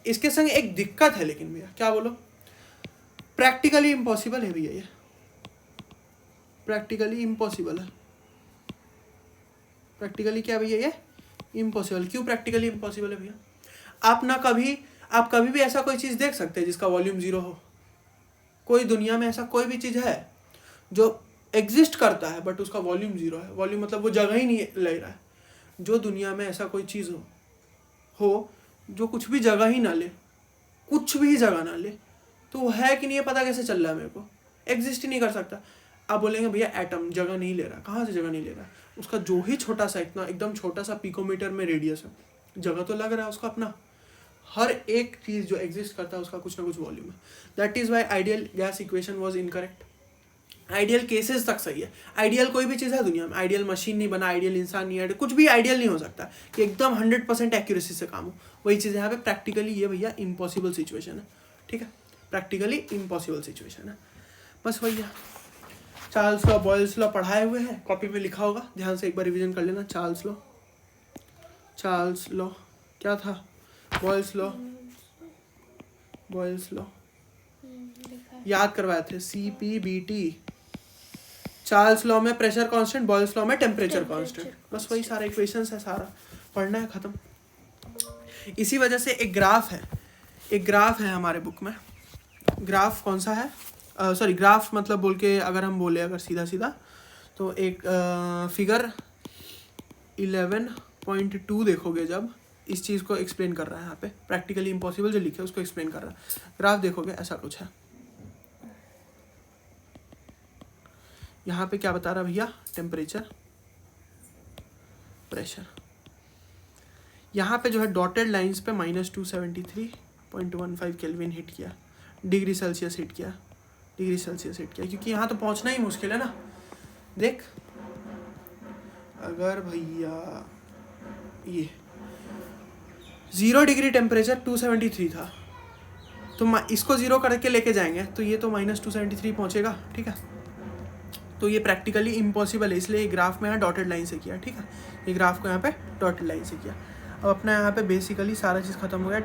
इसके संग एक दिक्कत है लेकिन भैया, क्या बोलो? प्रैक्टिकली इम्पॉसिबल है भैया, ये प्रैक्टिकली इम्पॉसिबल है। प्रैक्टिकली क्या भैया? ये इम्पॉसिबल। क्यों प्रैक्टिकली इम्पॉसिबल है भैया? आप कभी भी ऐसा कोई चीज़ देख सकते हैं जिसका वॉल्यूम 0 हो? कोई दुनिया में ऐसा कोई भी चीज़ है जो एग्जिस्ट करता है बट उसका वॉल्यूम 0 है? वॉल्यूम मतलब वो जगह ही नहीं ले रहा है। जो दुनिया में ऐसा कोई चीज़ हो जो कुछ भी जगह ही ना ले, कुछ भी जगह ना ले, तो वो है कि नहीं ये पता कैसे चल रहा है मेरे को? एग्जिस्ट ही नहीं कर सकता। आप बोलेंगे भैया एटम जगह नहीं ले रहा, कहाँ से जगह नहीं ले रहा? उसका जो ही छोटा सा, इतना एकदम छोटा सा पिकोमीटर में रेडियस है, जगह तो लग रहा है उसका अपना। हर एक चीज़ जो एग्जिस्ट करता है उसका कुछ ना कुछ वॉल्यूम है। That is why ideal gas equation was incorrect. Ideal cases तक सही है। आइडियल कोई भी चीज़ है दुनिया में, आइडियल मशीन नहीं बना, आइडियल इंसान नहीं है, कुछ भी आइडियल नहीं हो सकता कि एकदम 100% एक्यूरेसी से काम हो। वही चीज़ यहाँ पे प्रैक्टिकली ये भैया इम्पॉसिबल सिचुएशन है, ठीक है? प्रैक्टिकली इम्पॉसिबल सिचुएशन है, बस वही है। चार्ल्स लॉ, बॉयल्स लॉ पढ़ाए हुए हैं, कॉपी में लिखा होगा, ध्यान से एक बार रिवीजन कर लेना। चार्ल्स लॉ क्या था? बॉयल्स लॉ, बॉयल्स लॉ लिखा है। याद करवाए थे, CPBT। चार्ल्स लॉ में प्रेशर कांस्टेंट, बॉयल्स लॉ में टेम्परेचर कांस्टेंट, बस वही सारा इक्वेशंस है, सारा पढ़ना है, खत्म। इसी वजह से एक ग्राफ है हमारे बुक में। ग्राफ कौन सा है, सॉरी ग्राफ मतलब बोल के अगर हम बोले अगर सीधा सीधा तो एक फिगर 11.2 देखोगे, जब इस चीज़ को एक्सप्लेन कर रहा है यहाँ पे, प्रैक्टिकली इम्पॉसिबल जो लिखे है उसको एक्सप्लेन कर रहा है। ग्राफ देखोगे ऐसा कुछ है। यहाँ पे क्या बता रहा भैया, टेम्परेचर, प्रेशर। यहाँ पे जो है डॉटेड लाइंस पे -273.15 केल्विन हिट किया, डिग्री सेल्सियस हिट किया, डिग्री सेल्सियस हिट किया, क्योंकि यहाँ तो पहुँचना ही मुश्किल है ना। देख अगर भैया ये 0 डिग्री टेम्परेचर 273 था, तो इसको 0 करके लेके जाएंगे तो ये तो -273 पहुँचेगा, ठीक है। तो ये प्रैक्टिकली इम्पॉसिबल है, इसलिए ये ग्राफ में यहाँ डॉटेड लाइन से किया, ठीक है। ये ग्राफ को यहाँ पे डॉटेड लाइन से किया। अब अपना यहाँ पे बेसिकली सारा चीज़ ख़त्म हो गया।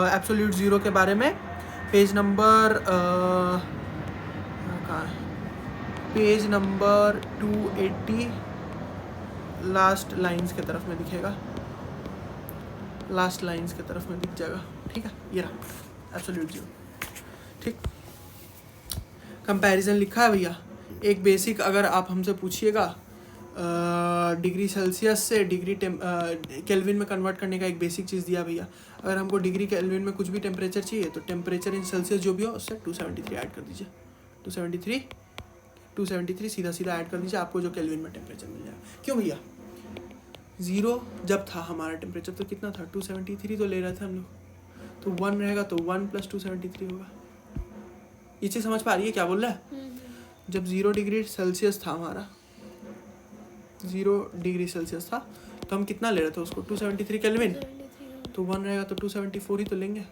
एब्सोल्यूट ज़ीरो के बारे में पेज नंबर कहाँ है, पेज नंबर 280 लास्ट लाइंस की तरफ में दिखेगा, लास्ट लाइंस की तरफ में दिख जाएगा, ठीक है। ये रहा एब्सोल्यूट ज़ीरो, ठीक। कंपैरिजन लिखा है भैया, एक बेसिक अगर आप हमसे पूछिएगा डिग्री सेल्सियस से डिग्री केल्विन में कन्वर्ट करने का एक बेसिक चीज़ दिया भैया। अगर हमको डिग्री केल्विन में कुछ भी टेम्परेचर चाहिए तो टेम्परेचर इन सेल्सियस जो भी हो उससे 273 ऐड कर दीजिए, 273 सीधा सीधा ऐड कर दीजिए, आपको जो केल्विन में टेम्परेचर मिल जाएगा। क्यों भैया, 0 जब था हमारा टेम्परेचर तो कितना था, 273 तो ले रहे थे हम लोग, तो 1 रहेगा तो 1 + 273 होगा। ये चीज़ समझ पा रही है क्या बोल रहा है। जब 0 डिग्री सेल्सियस था हमारा, 0 डिग्री सेल्सियस था तो हम कितना ले रहे थे उसको, 273 केल्विन, तो 1 रहेगा तो 274 ही तो लेंगे,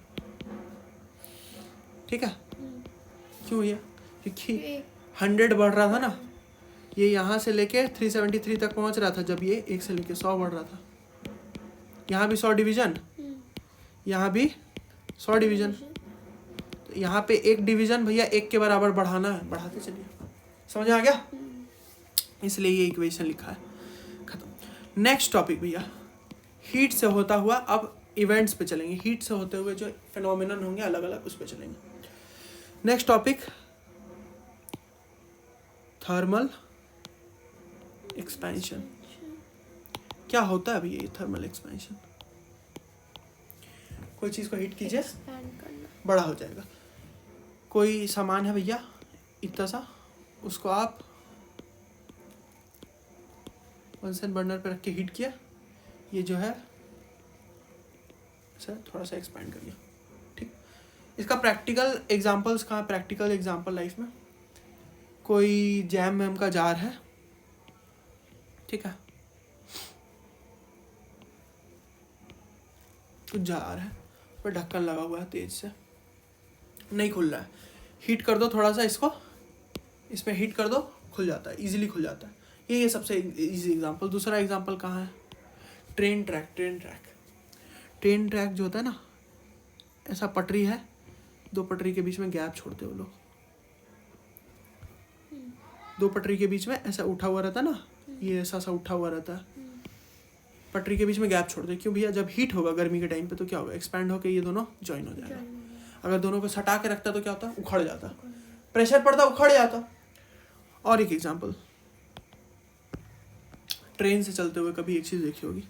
ठीक है। क्यों भैया, क्योंकि 100 बढ़ रहा था ना, ये यहाँ से लेके 373 तक पहुँच रहा था, जब ये 1 से लेके 100 बढ़ रहा था। यहाँ भी 100 डिवीज़न, यहाँ भी 100 डिवीज़न, तो यहाँ पे 1 डिवीज़न भैया 1 के बराबर बढ़ाना है, बढ़ाते चलिए। समझ आ गया, इसलिए ये इक्वेशन लिखा है, खत्म। नेक्स्ट टॉपिक भैया, हीट से होता हुआ, अब इवेंट्स पे चलेंगे, हीट से होते हुए जो फिनोमिनन होंगे अलग अलग उस पे चलेंगे। Next topic thermal expansion. क्या होता है भैया ये थर्मल एक्सपेंशन, कोई चीज़ को हीट कीजिए बड़ा हो जाएगा। कोई सामान है भैया इतना सा, उसको आप बंसन बर्नर पे रख के हीट किया, ये जो है सर थोड़ा सा एक्सपेंड करिए, ठीक। इसका प्रैक्टिकल एग्जांपल्स कहाँ, प्रैक्टिकल एग्जांपल लाइफ में कोई जैम वैम का जार है, ठीक है, कुछ जार है उस पर ढक्कन लगा हुआ है, तेज से नहीं खुल रहा है, हीट कर दो थोड़ा सा इसको, इसमें हीट कर दो, खुल जाता है, इजीली खुल जाता है। ये सबसे इजी एग्जांपल। दूसरा एग्जांपल कहाँ है, ट्रेन ट्रैक। ट्रेन ट्रैक जो होता है ना, ऐसा पटरी है, 2 पटरी के बीच में गैप छोड़ते हो लोग, 2 पटरी के बीच में ऐसा उठा हुआ रहता है ना, ये ऐसा सा उठा हुआ रहता है, पटरी के बीच में गैप छोड़ दे। क्यों भैया, जब हीट होगा गर्मी के टाइम पे तो क्या होगा, एक्सपैंड होकर ये दोनों ज्वाइन हो जाएगा। अगर दोनों को सटा के रखता तो क्या होता, उखड़ जाता, प्रेशर पड़ता उखड़ जाता। और एक एग्जांपल, ट्रेन से चलते हुए कभी एक चीज देखी होगी,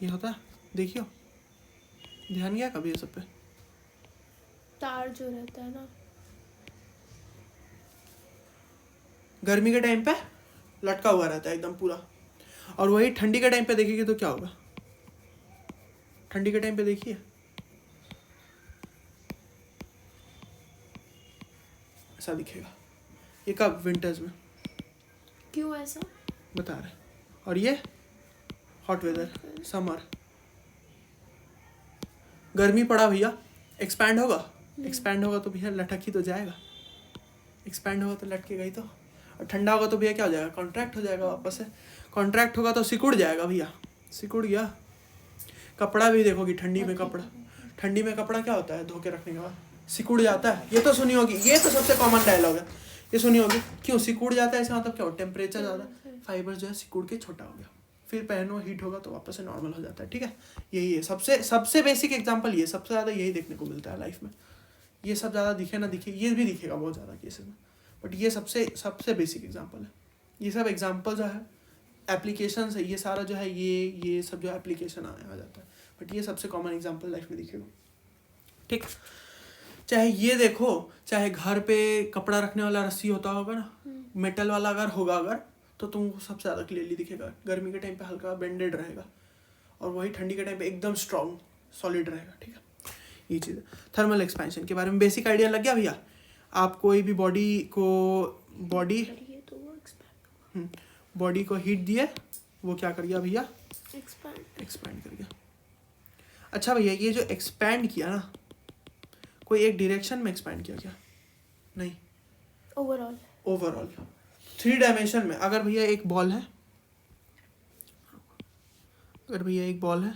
ये होता है, देखियो, ध्यान गया कभी ये सब पे, तार जो रहता है ना, गर्मी के टाइम पे लटका हुआ रहता है एकदम पूरा, और वही ठंडी के टाइम पे देखेगी तो क्या होगा, ठंडी के टाइम पे देखिए ऐसा दिखेगा। ये कब, विंटर्स में। क्यों ऐसा बता रहे। और ये हॉट वेदर, समर, गर्मी पड़ा भैया, एक्सपैंड होगा, एक्सपैंड होगा तो भैया लटक ही तो जाएगा, एक्सपैंड होगा तो लटकेगा ही तो, और ठंडा होगा तो भैया क्या हो जाएगा, कॉन्ट्रैक्ट हो जाएगा वापस से, कॉन्ट्रैक्ट होगा तो सिकुड़ जाएगा भैया, सिकुड़ गया। कपड़ा भी देखोगी ठंडी में, ठंडी में कपड़ा क्या होता है, धो के रखने के बाद सिकुड़ जाता है, ये तो सुनी होगी, ये तो सबसे कॉमन डायलॉग है, ये सुनी होगी। क्यों सिकुड़ जाता है, इसका मतलब क्या हो, टेम्परेचर ज़्यादा, फाइबर जो है सिकुड़ के छोटा हो गया, फिर पहनो हीट होगा तो वापस से नॉर्मल हो जाता है, ठीक है। यही है सबसे बेसिक एग्जांपल, ये सबसे ज़्यादा यही देखने को मिलता है लाइफ में। ये सब ज़्यादा दिखे ना दिखे, ये भी दिखेगा बहुत ज़्यादा केसेस में, बट ये सबसे बेसिक एग्जांपल है। ये सब एग्जांपल जो है एप्लीकेशन है, ये सारा जो है ये सब जो एप्लीकेशन आ जाता है, बट ये सबसे कॉमन एग्जांपल लाइफ में दिखेगा, ठीक। चाहे ये देखो, चाहे घर पे कपड़ा रखने वाला रस्सी होता होगा ना, मेटल वाला अगर होगा अगर, तो तुमको सबसे ज़्यादा क्लियरली दिखेगा। गर्मी के टाइम पे हल्का बेंडेड रहेगा, और वही ठंडी के टाइम पे एकदम स्ट्रॉन्ग सॉलिड रहेगा, ठीक है। ये चीज़ है। थर्मल एक्सपेंशन के बारे में बेसिक आइडिया लग गया भैया। आप कोई भी बॉडी को हीट दिए, वो क्या कर गया भैया, एक्सपैंड कर गया। अच्छा भैया, ये जो एक्सपैंड किया ना, कोई एक डायरेक्शन में एक्सपैंड किया क्या, नहीं, ओवरऑल 3 डायमेंशन में। अगर भैया एक बॉल है,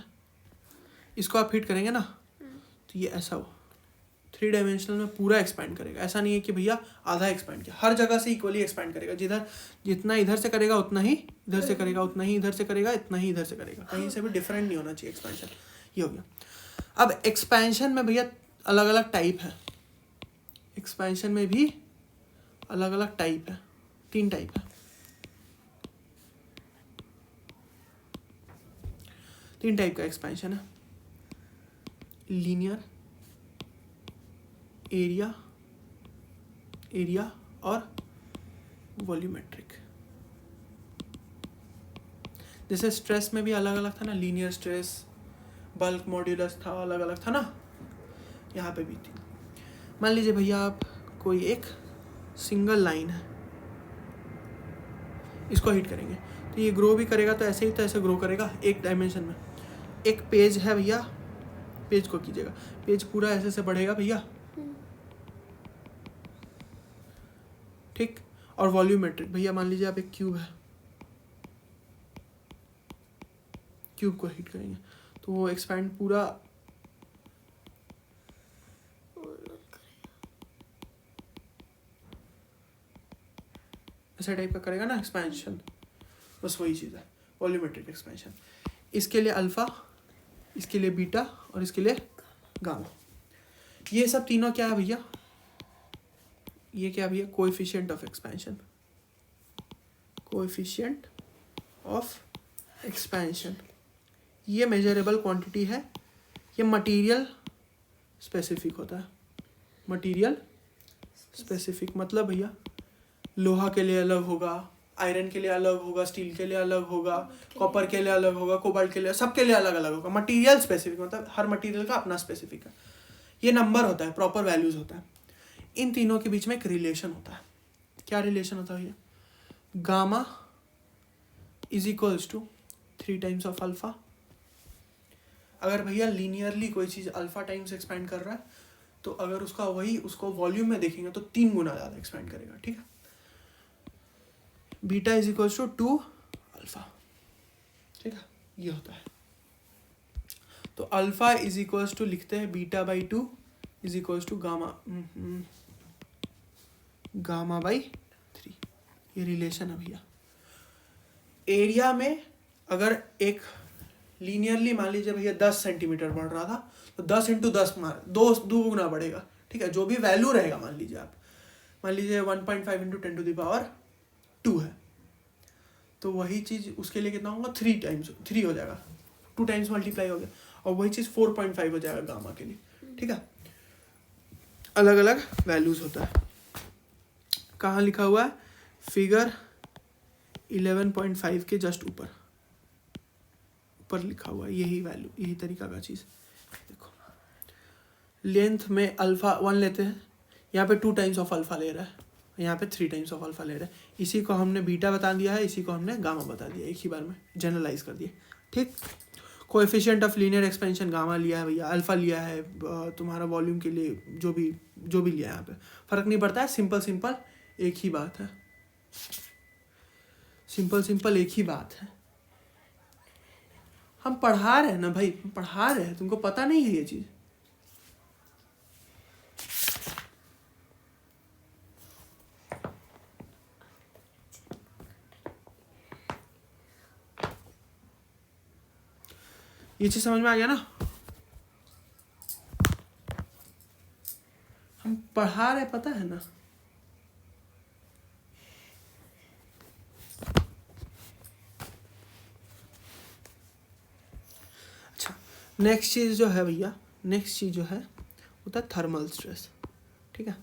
इसको आप हिट करेंगे ना, तो ये ऐसा हो 3 डायमेंशनल में पूरा एक्सपैंड करेगा। ऐसा नहीं है कि भैया आधा एक्सपैंड किया, हर जगह से इक्वली एक्सपैंड करेगा। जितना इधर से करेगा उतना ही इधर से करेगा, उतना ही इधर से करेगा, इतना ही इधर से करेगा, कहीं से भी डिफरेंट नहीं होना चाहिए एक्सपेंशन। ये हो गया। अब एक्सपेंशन में भैया अलग अलग टाइप है, एक्सपेंशन में भी अलग अलग टाइप है, 3 टाइप है। 3 टाइप का एक्सपेंशन है, लीनियर, एरिया और वॉल्यूमेट्रिक। जैसे स्ट्रेस में भी अलग अलग था ना, लीनियर स्ट्रेस, बल्क मॉड्यूलस था, अलग अलग था ना, यहाँ पे भी थी। मान लीजिए भैया आप कोई एक सिंगल लाइन है, इसको हिट करेंगे तो ये ग्रो भी करेगा, तो ऐसे ही तो ऐसे ग्रो करेगा एक डायमेंशन में। एक पेज है भैया, पेज को कीजिएगा, पेज पूरा ऐसे से बढ़ेगा भैया, ठीक। और वॉल्यूमेट्रिक भैया, मान लीजिए आप एक क्यूब है, क्यूब को हिट करेंगे तो वो एक्सपैंड पूरा ऐसा टाइप का करेगा ना एक्सपेंशन, बस वही चीज़ है वॉल्यूमेट्रिक एक्सपेंशन। इसके लिए अल्फा, इसके लिए बीटा और इसके लिए गामा। ये सब तीनों क्या है भैया, ये क्या भैया, coefficient of expansion, coefficient of expansion. ये मेजरेबल क्वांटिटी है, ये मटेरियल स्पेसिफिक होता है। मटेरियल स्पेसिफिक मतलब भैया लोहा के लिए अलग होगा, आयरन के लिए अलग होगा, स्टील के लिए अलग होगा, कॉपर के लिए अलग होगा, कोबाल्ट के लिए, सबके लिए अलग अलग होगा। मटेरियल स्पेसिफिक मतलब हर मटेरियल का अपना स्पेसिफिक है। ये नंबर होता है, प्रॉपर वैल्यूज होता है। इन तीनों के बीच में एक रिलेशन होता है। क्या रिलेशन होता है भैया, gamma is equals to 3 times of alpha. अगर भैया लीनियरली कोई चीज़ अल्फा टाइम्स एक्सपैंड कर रहा है, तो अगर उसको वॉल्यूम में देखेंगे तो 3 गुना ज़्यादा एक्सपैंड करेगा, ठीक है। Beta is equals to 2 alpha, ठीक है, ये होता है। तो अल्फा इज इक्वल्स टू लिखते हैं beta by 2 is equals to gamma by 3। ये रिलेशन है भैया। एरिया में अगर एक लीनियरली मान लीजिए भैया 10 सेंटीमीटर बढ़ रहा था, तो 10 × 10 दो गुना बढ़ेगा, ठीक है। जो भी वैल्यू रहेगा, मान लीजिए 1.5 × 10⁻² है, तो वही चीज़ उसके लिए कितना होगा, 3 हो जाएगा, 2 टाइम्स मल्टीप्लाई हो गया, और वही चीज़ 4.5 हो जाएगा गामा के लिए, ठीक है। अलग अलग वैल्यूज होता है। कहाँ लिखा हुआ है, फिगर 11.5 के जस्ट ऊपर लिखा हुआ है, यही वैल्यू, यही तरीका का चीज़। देखो लेंथ में अल्फा 1 लेते हैं, यहाँ पे 2 टाइम्स ऑफ अल्फा ले रहा है, यहाँ पे 3 टाइम्स ऑफ अल्फा ले रहा है। इसी को हमने बीटा बता दिया है, इसी को हमने गामा बता दिया, एक ही बार में जनरलाइज कर दिया, ठीक। Coefficient of linear expansion gamma लिया है भैया, अल्फा लिया है, तुम्हारा वॉल्यूम के लिए जो भी लिया है यहाँ पे फर्क नहीं पड़ता है, सिंपल एक ही बात है, सिंपल एक ही बात है। हम पढ़ा रहे हैं ना भाई, पढ़ा रहे हैं, तुमको पता नहीं है ये चीज। ये चीज समझ में आ गया ना, हम पढ़ा रहे, पता है ना। अच्छा, नेक्स्ट चीज जो है भैया, नेक्स्ट चीज जो है होता है थर्मल स्ट्रेस। ठीक है,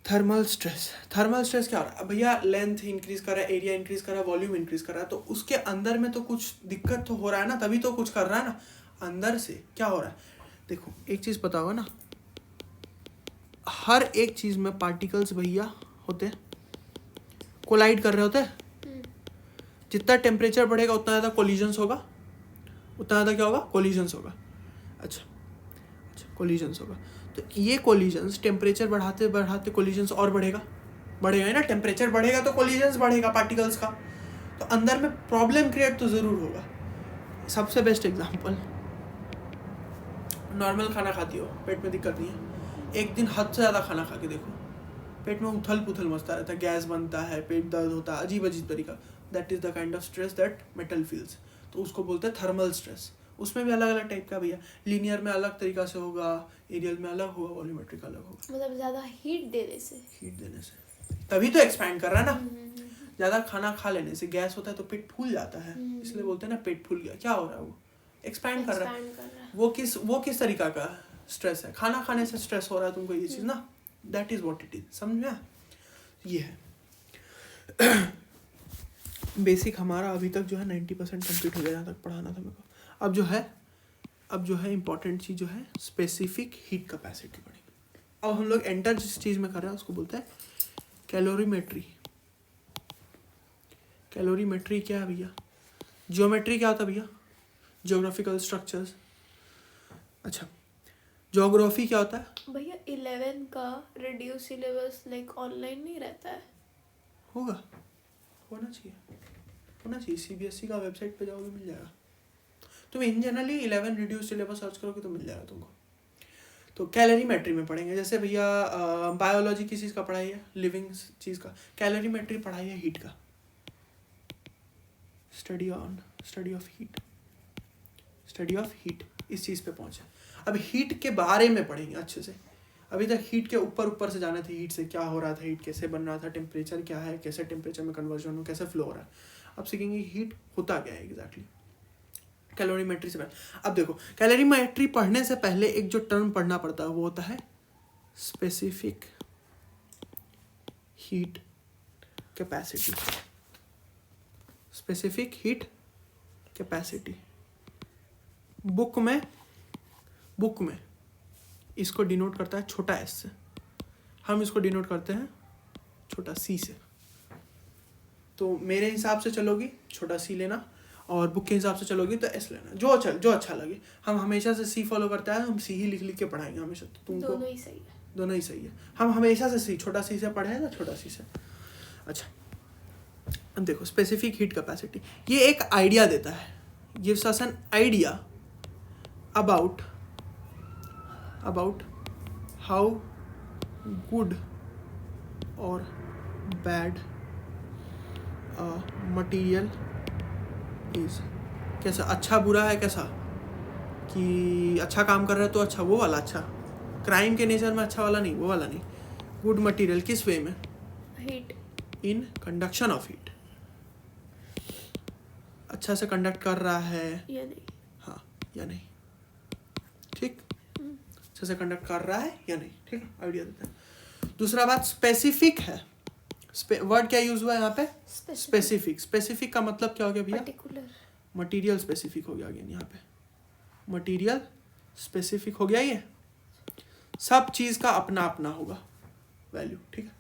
थर्मल स्ट्रेस क्या हो रहा है भैया, लेंथ इंक्रीज कर रहा है, एरिया इंक्रीज कर रहा है, वॉल्यूम इंक्रीज कर रहा है, तो उसके अंदर में तो कुछ दिक्कत तो हो रहा है ना, तभी तो कुछ कर रहा है ना। अंदर से क्या हो रहा है, देखो एक चीज पता होगा ना, हर एक चीज में पार्टिकल्स भैया होते हैं, कोलाइड कर रहे होते हैं। जितना टेम्परेचर बढ़ेगा उतना ज़्यादा कोलिजन्स होगा, उतना ज़्यादा क्या होगा, कोलिजन्स होगा। अच्छा, कोलिजन्स होगा, तो ये कोलिजन्स टेम्परेचर बढ़ाते कोलिजन्स और बढ़ेगा ही ना। टेम्परेचर बढ़ेगा तो कोलिजन्स बढ़ेगा पार्टिकल्स का, तो अंदर में प्रॉब्लम क्रिएट तो ज़रूर होगा। सबसे बेस्ट एग्जांपल, नॉर्मल खाना खाती हो, पेट में दिक्कत नहीं है, एक दिन हद से ज़्यादा खाना खा के देखो, पेट में उथल पुथल मचता रहता है, गैस बनता है, पेट दर्द होता है, अजीब तरीका। That is the kind of stress that metal feels, तो उसको बोलते हैं थर्मल स्ट्रेस। उसमें भी अलग अलग टाइप का भैया, लीनियर में अलग तरीका से होगा, एरियल में अलग होगा, वॉल्यूमेट्रिक अलग होगा। मतलब ज़्यादा हीट देने से तभी तो एक्सपैंड कर रहा है ना। ज़्यादा खाना खा लेने से गैस होता है तो पेट फूल जाता है, इसलिए बोलते हैं ना पेट फूल गया। क्या हो रहा है, वो एक्सपैंड कर रहा है। वो किस तरीका का स्ट्रेस है, खाना खाने से स्ट्रेस हो रहा है तुमको, ये चीज़ ना, that is what it is. समझ में, ये है बेसिक हमारा। अभी तक जो है 90% कंप्लीट हो गया, जहाँ तक पढ़ाना था मेरे को। अब जो है इम्पोर्टेंट चीज़ जो है स्पेसिफिक हीट कैपेसिटी पढ़ेंगे। अब हम लोग एंटर जिस चीज़ में कर रहे हैं उसको बोलते हैं कैलोरीमेट्री। कैलोरीमेट्री क्या है भैया, जियोमेट्री क्या होता है भैया, जियोग्राफिकल स्ट्रक्चर्स। अच्छा, ज्योग्राफी क्या होता है भैया? 11 का रिड्यूस सिलेबस लाइक ऑनलाइन नहीं रहता है? होगा, होना चाहिए। सीबीएसई का वेबसाइट पे जाओगे मिल जाएगा। तुम इन जनरली 11 रिड्यूस सिलेबस सर्च करोगे तो मिल जाएगा तुमको। तो कैलोरीमेट्री में पढ़ेंगे, जैसे भैया बायोलॉजी किस चीज़ का पढ़ाई है, लिविंग चीज़ का। कैलोरीमेट्री पढ़ाई है हीट का, स्टडी ऑफ हीट, इस चीज़ पे पहुंचे। अब हीट के बारे में पढ़ेंगे अच्छे से। अभी तक हीट के ऊपर से जाना था, हीट से क्या हो रहा था, हीट कैसे बन रहा था, टेम्परेचर क्या है, कैसे टेम्परेचर में कन्वर्जन हो, कैसे फ्लो हो रहा है। अब सीखेंगे हीट होता क्या है एग्जैक्टली कैलोरीमेट्री से पहले। अब देखो, कैलोरीमेट्री पढ़ने से पहले एक जो टर्म पढ़ना पड़ता है वो होता है specific heat capacity. Specific heat capacity book में इसको डिनोट करता है छोटा एस से, हम इसको डिनोट करते हैं छोटा सी से। तो मेरे हिसाब से चलोगी छोटा सी लेना, और बुक के हिसाब से चलोगी तो एस लेना, जो अच्छा लगे। हम हमेशा से सी फॉलो करते हैं, हम सी ही लिख के पढ़ाएंगे हमेशा। तो तुमको दोनों ही सही है। हम हमेशा से सी, छोटा सी से पढ़े ना, छोटा सी से। अच्छा, अब देखो स्पेसिफिक हीट कैपेसिटी, ये एक आइडिया देता है, gives us an idea about how good और बैड मटेरियल इज। कैसा अच्छा बुरा है, कैसा कि अच्छा काम कर रहा है तो अच्छा, वो वाला अच्छा, क्राइम के नेचर में अच्छा वाला नहीं, वो वाला नहीं। गुड मटेरियल किस वे में, heat, in conduction of heat, अच्छा से कंडक्ट कर रहा है या नहीं, हाँ या नहीं, ठीक, अच्छे से कंडक्ट कर रहा है या नहीं, ठीक है, आइडिया देता है। दूसरा बात स्पेसिफिक है, वर्ड क्या यूज हुआ है यहाँ पे, स्पेसिफिक का मतलब क्या हो गया भैया, पर्टिकुलर। मटेरियल स्पेसिफिक हो गया अगेन, यहाँ पे मटेरियल स्पेसिफिक हो गया। ये सब चीज का अपना अपना होगा वैल्यू, ठीक है।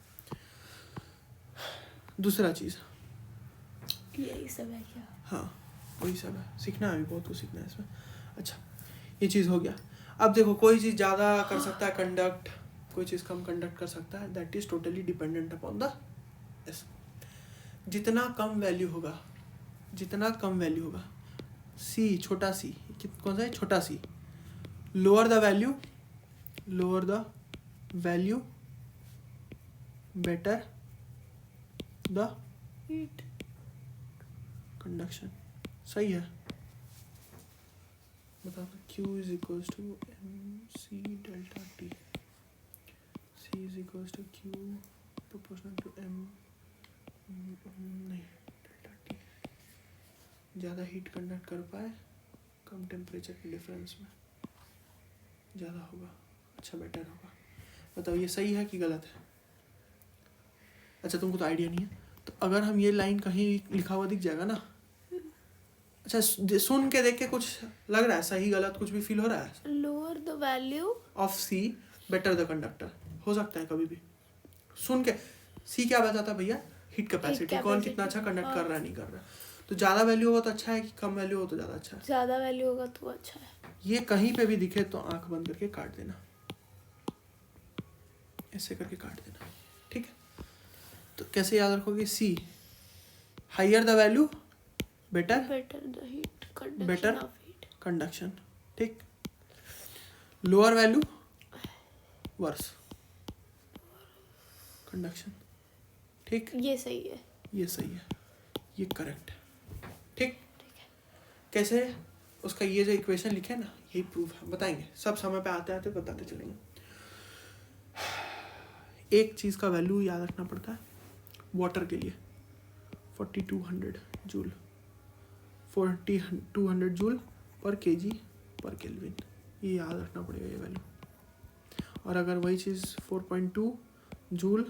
दूसरा चीज यही सब है क्या? हाँ, वही सब है, सीखना है, अभी बहुत कुछ सीखना है इसमें। अच्छा, ये चीज़ हो गया। अब देखो, कोई चीज़ ज़्यादा कर सकता है कंडक्ट, कोई चीज़ कम कंडक्ट कर सकता है, that is totally dependent upon the S. जितना कम वैल्यू होगा, जितना कम वैल्यू होगा, सी, छोटा सी, कौन सा है, छोटा C, lower the value, lower the value better the heat conduction. सही है, बता दो। Q is equals to MC delta T, C is equals to Q proportional to M, नहीं, डेल्टा T। ज़्यादा हीट कंडक्ट कर पाए कम टेम्परेचर के difference में ज़्यादा होगा, अच्छा बेटर होगा। बताओ ये सही है कि गलत है? अच्छा, तुमको तो आइडिया नहीं है, तो अगर हम ये लाइन कहीं लिखा हुआ दिख जाएगा ना, अच्छा सुन के देख के कुछ लग रहा है सही गलत, कुछ भी फील हो रहा है? Lower the value of C better the conductor, हो सकता है कभी भी सुन के। सी क्या बताता है भैया? हीट कैपेसिटी, कौन कितना अच्छा कंडक्ट कर रहा है, नहीं कर रहा है। तो ज़्यादा वैल्यू हो तो अच्छा है कि कम वैल्यू हो तो ज़्यादा अच्छा है? ज़्यादा वैल्यू होगा तो अच्छा है। ये कहीं पे भी दिखे तो आंख बंद करके काट देना, ऐसे करके काट देना, ठीक है? तो कैसे याद रखोगे? C, higher the value better better the heat conduction Better of heat conduction, ठीक। लोअर वैल्यू वर्स कंडक्शन, ठीक। ये सही है। ये सही है, ये करेक्ट है, ठीक। कैसे? उसका ये जो इक्वेशन लिखे है ना, यही प्रूफ है, बताएंगे सब समय पे आते आते बताते चलेंगे। एक चीज़ का वैल्यू याद रखना पड़ता है वाटर के लिए, 4200 जूल, 4200 जूल पर केजी पर केल्विन, ये याद रखना पड़ेगा ये वैल्यू। और अगर वही चीज़ 4.2 जूल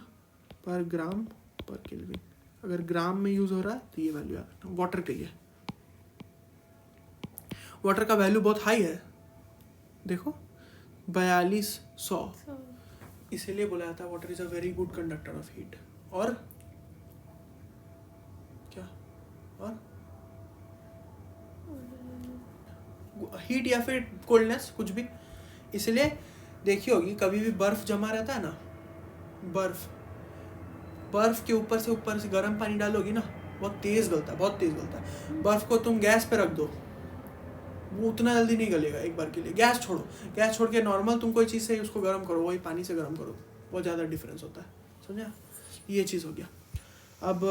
पर ग्राम पर केल्विन, अगर ग्राम में यूज़ हो रहा है तो ये वैल्यू याद रखना वाटर के लिए। वाटर का वैल्यू बहुत हाई है, देखो 4200, इसीलिए बोला जाता है water is a very good conductor of heat. और क्या? और हीट या फिर कोल्डनेस, कुछ भी। इसलिए देखी होगी कभी भी बर्फ जमा रहता है ना, बर्फ के ऊपर से गर्म पानी डालोगी ना, बहुत तेज गलता है, बहुत तेज गलता है। बर्फ को तुम गैस पे रख दो, वो उतना जल्दी नहीं गलेगा एक बार के लिए। गैस छोड़ के नॉर्मल तुम कोई चीज़ से उसको गर्म करो, वही पानी से गर्म करो, बहुत ज़्यादा डिफरेंस होता है, समझा? ये चीज़ हो गया। अब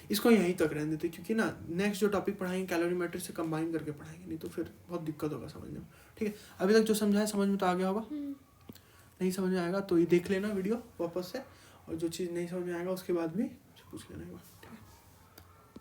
इसको यहीं तक रहने देते, क्योंकि ना नेक्स्ट जो टॉपिक पढ़ाएंगे कैलोरीमेट्री से कंबाइन करके पढ़ाएंगे, नहीं तो फिर बहुत दिक्कत होगा समझने में, ठीक है? अभी तक जो समझा है समझ में तो आ गया होगा, नहीं समझ में आएगा तो ये देख लेना वीडियो वापस से, और जो चीज़ नहीं समझ में आएगा उसके बाद भी पूछ लेना एक बार।